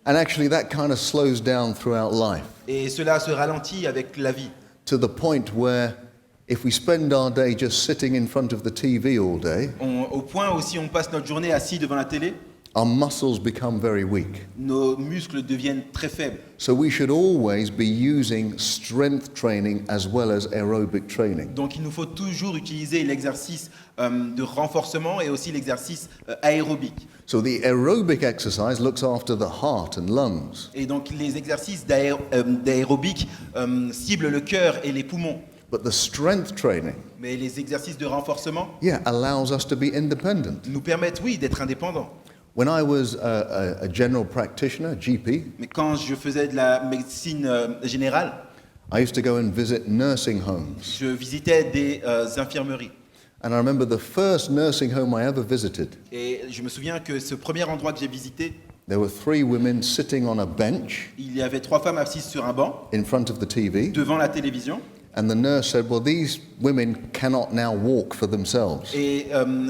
And actually, that kind of slows down throughout life Et cela se ralentit avec la vie. to the point where if we spend our day just sitting in front of the TV all day, Au point où si on passe notre journée assis devant la télé, our muscles become very weak. nos muscles deviennent très faibles. So we should always be using strength training as well as aerobic training. Donc il nous faut toujours utiliser l'exercice de renforcement et aussi l'exercice aérobique. So the aerobic exercise looks after the heart and lungs, Et donc les exercices d'aérobique ciblent le cœur et les poumons. but the strength training, Mais les exercices de renforcement allows us to be independent. nous permettent, oui, d'être indépendants. When I was a general practitioner, GP, Mais quand je faisais de la médecine générale, I used to go and visit nursing homes. je visitais des infirmeries. And I remember the first nursing home I ever visited. Et je me souviens que ce premier endroit que j'ai visité, There were 3 women sitting on a bench il y avait 3 femmes assises sur un banc in front of the TV. devant la télévision. And the nurse said, well, these women cannot now walk for themselves. Et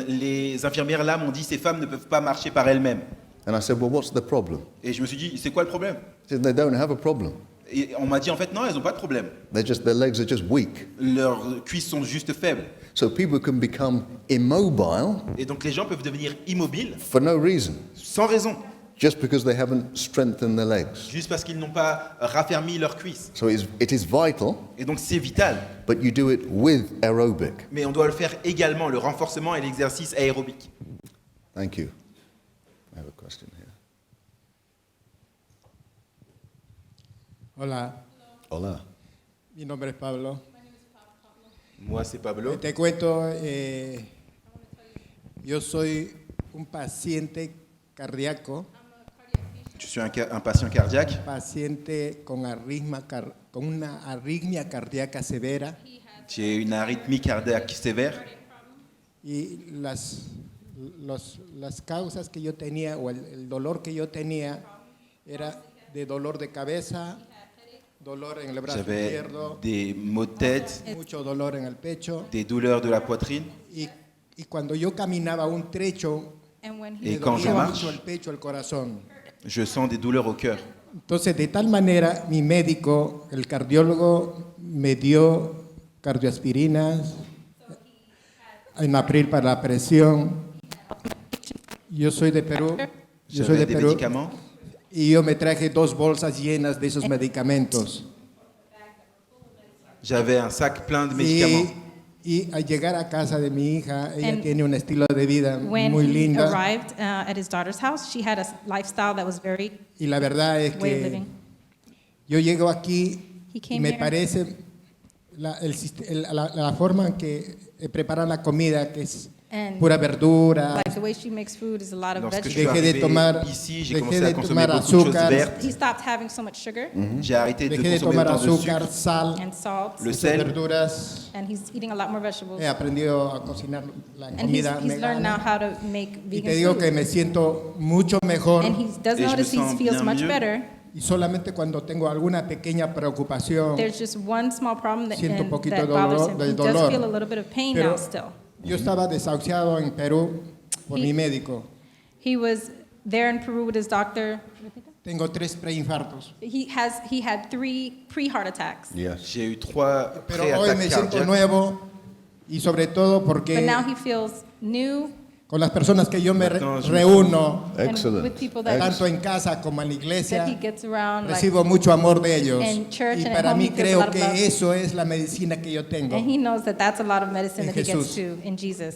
les infirmières là m'ont dit ces femmes ne peuvent pas marcher par elles-mêmes. And I said, well, what's the problem? Et je me suis dit c'est quoi le problème? She said, they don't have a problem. Et on m'a dit en fait non, elles n'ont pas de problème. Their legs are just weak. Leurs cuisses sont juste faibles. So people can become immobile Et donc les gens peuvent devenir immobiles for no reason, sans raison, just because they haven't strengthened their legs. juste parce qu'ils n'ont pas raffermi leurs cuisses. So it is vital, Et donc c'est vital. but you do it with aerobic. Mais on doit le faire également, le renforcement et l'exercice aérobique. Thank you. I have a question here. Hola, Hola. mi nombre es Pablo. Moi c'est Pablo. Te cuento, yo soy un paciente cardíaco, Je suis un patient cardiaque. paciente con una arritmia cardíaca severa J'ai une arythmie cardiaque sévère. y las causas que yo tenía o el dolor que yo tenía era de dolor de cabeza, dolor en el brazo J'avais izquierdo, des maux de tête, mucho dolor en el pecho des douleurs de la poitrine. y cuando yo caminaba un trecho And when Et he quand je dolía marche, mucho el pecho, el corazón. je sens des douleurs au cœur. Entonces, de tal manera, mi médico, el cardiólogo, me dio cardioaspirinas en abril para la presión. Yo soy de Perú. Yo soy J'avais de des Perú. médicaments. Y yo me traje 2 bolsas llenas de esos medicamentos. J'avais un sac plein de médicaments. Y al llegar a casa de mi hija, ella And tiene un estilo de vida When muy he linda. arrived at his daughter's house, she had a lifestyle that was very Y la verdad es way of que living. yo llego aquí He y came me here. parece la forma en que preparan la comida, que es And pura verdura. like the way she makes food is a lot of Lorsque je suis vegetables. Dejé de tomar, arrivé ici, j'ai dejé commencé de à consommer tomar beaucoup de choses azúcar, vertes. He stopped having so much sugar J'ai arrêté de dejé de consommer tomar autant de azúcar, sucre, sal, and salt, le muchas sel. verduras. and he's eating a lot more vegetables. He aprendido a cocinar la And he's comida learned now vegana. how to make Y te digo vegan que food. me siento mucho mejor. And he does Et je me notice he sens feels bien much mieux. better. Y solamente cuando tengo alguna pequeña preocupación, There's just one small problem Siento un poquito that de bothers dolor- him. del He does dolor. feel a little bit of pain Pero now still. yo estaba desahuciado en Perú por He- mi médico. He was there in Peru with his doctor. Tengo 3 preinfartos. He had 3 pre-heart attacks. Yes. J'ai eu 3 Pero hoy me pré-attaques siento cardiaques. nuevo y sobre todo But porque now he feels new con las personas que yo me Maintenant, je me reúno, and Excellent. with people that, tanto en casa como en la that he iglesia, gets around. Like, recibo mucho amor de ellos. in church Y and at para home mí he feels a creo lot of que love. eso es la medicina que yo tengo. and he knows that that's a lot of medicine En that he gets Jesús. to in Jesus.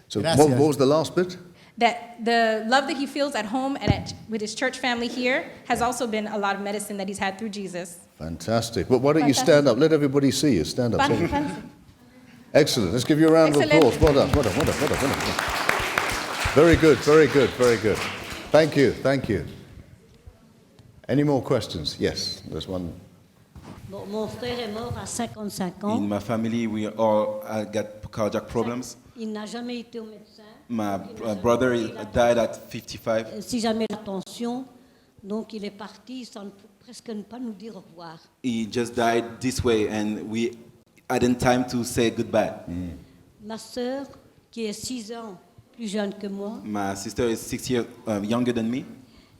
So Gracias. what was the last bit? That the love that he feels at home and with his church family here has also been a lot of medicine that he's had through Jesus. Fantastic. But why don't you stand up? Let everybody see you. Stand up. Excellent. Let's give you a round of Excellent. applause. Well done. Well done. Well done. Well done. Well done. Very good. Very good. Very good. Thank you. Thank you. Any more questions? Yes. There's one. Bon, mon frère est mort à 55 In ans. my family, we all got cardiac problems. Il n'a jamais été au médecin. My brother died at 55. Si jamais la tension, donc il est parti sans presque ne pas nous dire au revoir. He just died this way, and we hadn't time to say goodbye. Ma sœur, qui est 6 ans plus jeune que moi, My sister is 6 years younger than me.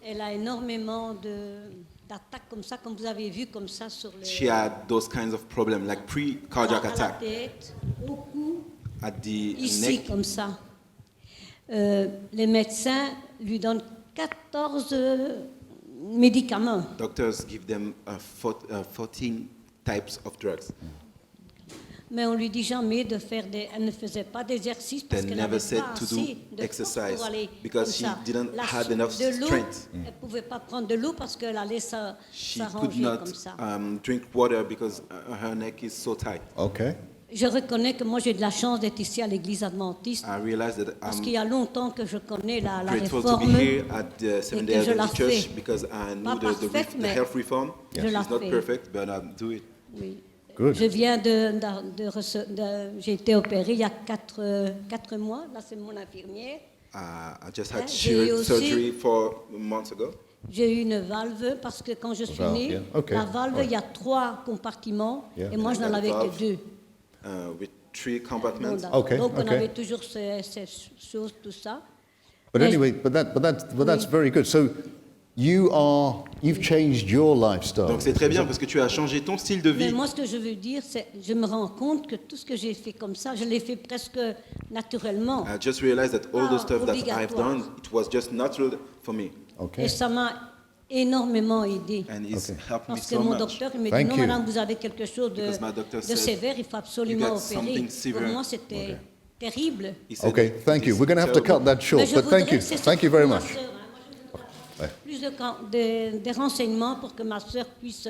elle a énormément d'attaques comme ça, comme vous avez vu, comme ça sur le She had those kinds of problems, like pre-cardiac à la attack tête, au cou, at the ici neck. comme ça. Les médecins lui donnent 14 médicaments. Doctors give them 14 types of drugs. Mais on lui dit jamais de faire elle ne faisait pas d'exercice parce They qu'elle never n'avait said pas to do assez de force exercise pour aller because comme she ça. didn't La have soupe enough de l'eau, strength. elle pouvait pas prendre de l'eau parce qu'elle allait She could s'arranger not comme ça. drink water because her neck is so tight. Okay. Je reconnais que moi j'ai de la chance d'être ici à l'église adventiste I realized that parce I'm qu'il y a longtemps que je connais la grateful to be réforme. here at the Seminaire que je la Church fais. because I Pas knew the parfaite, mais health reform. je la It's not fais. perfect, but I do it. Oui. Good. Je viens j'ai été opérée il y a 4 mois. Là, c'est mon infirmière. I just had J'ai eu aussi- surgery 4 months ago. J'ai eu une valve parce que quand je suis Valve, née, yeah. Okay. la valve, Ouais. il y a 3 compartiments Yeah. et moi, je n'en And avais valve. que 2. With 3 compartments. Okay, Donc, on okay. avait toujours ces choses, tout ça. But Mais- anyway, but that's very good. So you've changed your lifestyle. Donc c'est très bien parce que tu as changé ton style de Mais vie. moi, ce que je veux dire, c'est je me rends compte que tout ce que j'ai fait comme ça, je l'ai fait presque naturellement. I just realized that all the stuff that I've Obligatoire. done, it was just natural for me. Okay. Et ça m'a énormément aidé. And it's Okay. helped me Parce que so mon much. docteur il m'a dit Thank non, you. madame, vous avez quelque chose Because my doctor de said, sévère, il faut absolument "You got opérer. something severe." Pour moi, c'était terrible. He said Okay, that thank you. it's We're going to have to terrible. cut that Mais short, je but thank voudrais- you. c'est Thank you surtout very ma much. sœur, hein. Moi, je veux plus des renseignements pour que ma sœur puisse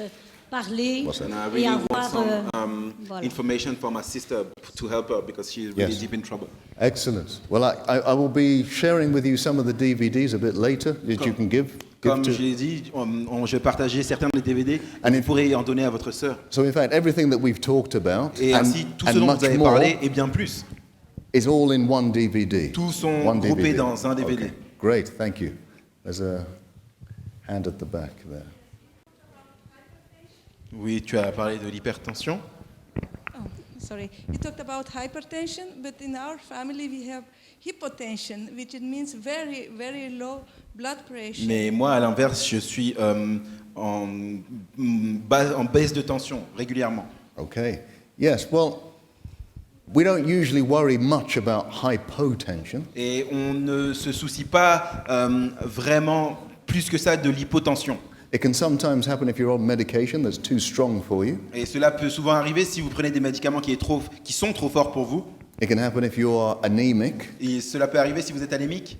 parler What's that? And I et really want avoir some voilà. information for my sister to help her because she's really Yes. deep in trouble. Excellent. Well, I will be sharing with you some of the DVDs a bit later that you can give Comme to. je l'ai dit, je vais partager certains des DVD And et if- vous pourrez en donner à votre sœur. So in fact, everything that we've talked about Et ainsi, tout ce and dont much vous avez more parlé et bien plus. is all in one DVD. Tous sont One groupés DVD. dans un DVD. Okay. Great, thank you. There's a hand at the back there. Oui, tu as parlé de l'hypertension. Oh, sorry. You talked about hypertension, but in our family we have hypotension, which it means very, very low blood pressure. Mais moi, à l'inverse, je suis en baisse de tension régulièrement. Okay. Yes, well, we don't usually worry much about hypotension. Et on ne se soucie pas vraiment plus que ça de l'hypotension. It can sometimes happen if you're on medication that's too strong for you. Et cela peut souvent arriver si vous prenez des médicaments qui sont trop forts pour vous. It can happen if you're anemic Et cela peut arriver si vous êtes anémique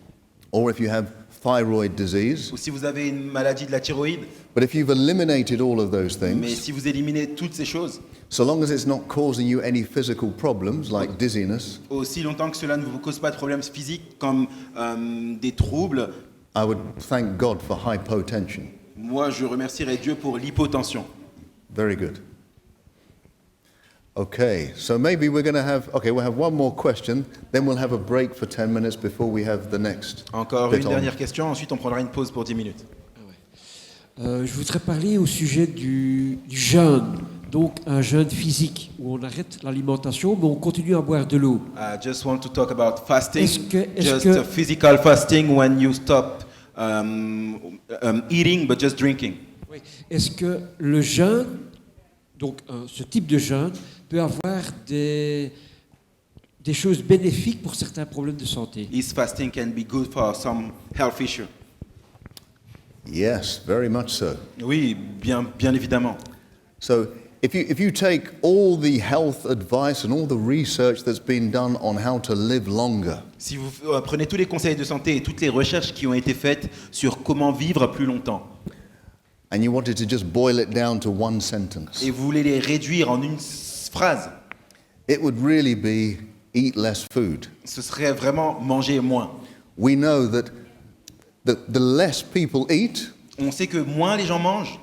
or if you have thyroid disease. ou si vous avez une maladie de la thyroïde. But if you've eliminated all of those Mais things, si vous éliminez toutes ces choses, so long as it's not causing you any physical problems like dizziness, aussi longtemps que cela ne vous cause pas de problèmes physiques comme des troubles, I would thank God for hypotension. moi je remercierai Dieu pour l'hypotension. Very good. Okay, so maybe we'll have one more question, then we'll have a break for 10 minutes before we have the next. Encore bit une on. dernière question, ensuite on prendra une pause pour 10 minutes. Je voudrais parler au sujet du jeûne, donc un jeûne physique, où on arrête l'alimentation, mais on continue à boire de l'eau. I just want to talk about fasting, Est-ce just que- a physical fasting when you stop eating but just drinking. Est-ce que le jeûne, donc ce type de jeûne, peut avoir des choses bénéfiques pour certains problèmes de santé? Is fasting can be good for some health issue? Yes, very much so. Oui, bien évidemment. So if you take all the health advice and all the research that's been done on how to live longer, Si vous prenez tous les conseils de santé et toutes les recherches qui ont été faites sur comment vivre plus longtemps, and you wanted to just boil it down to one sentence, et vous voulez les réduire en une phrase, it would really be eat less food. ce serait vraiment manger moins. We know that the less people eat, On sait que moins les gens mangent,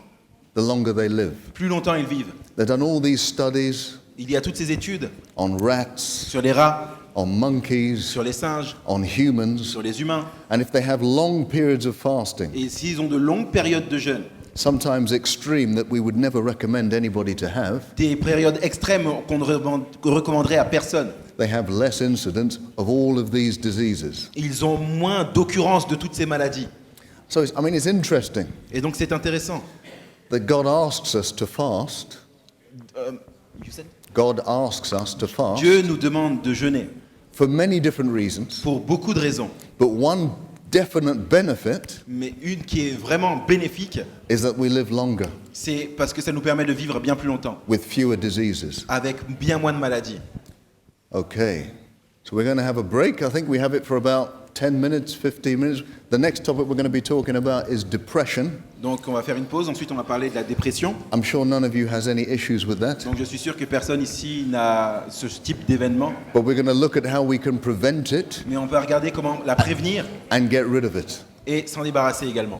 the longer they live. plus longtemps ils vivent. They've done all these studies Il y a toutes ces études on rats, sur les rats, on monkeys, sur les singes, on humans, sur les humains. and if they have long periods of fasting, Et s'ils ont de longues périodes de jeûne, sometimes extreme, that we would never recommend anybody to have. Des périodes extrêmes qu'on ne recommanderait à personne. They have less incidence of all of these diseases. Ils ont moins d'occurrences de toutes ces maladies. So, it's interesting Et donc c'est intéressant. that God asks us to fast. You said? God asks us to fast Dieu nous demande de jeûner for many different reasons, pour beaucoup de raisons. but one definite benefit Mais une qui est vraiment bénéfique, is that we live longer c'est parce que ça nous permet de vivre bien plus longtemps, with fewer diseases. avec bien moins de maladies. Okay, so we're going to have a break. I think we have it for about 10 minutes, 15 minutes. The next topic we're going to be talking about is depression. Donc on va faire une pause, ensuite on va parler de la dépression. I'm sure none of you has any issues with that. Donc je suis sûr que personne ici n'a ce type d'événement, But we're going to look at how we can prevent it mais on va regarder comment la prévenir and get rid of it. et s'en débarrasser également.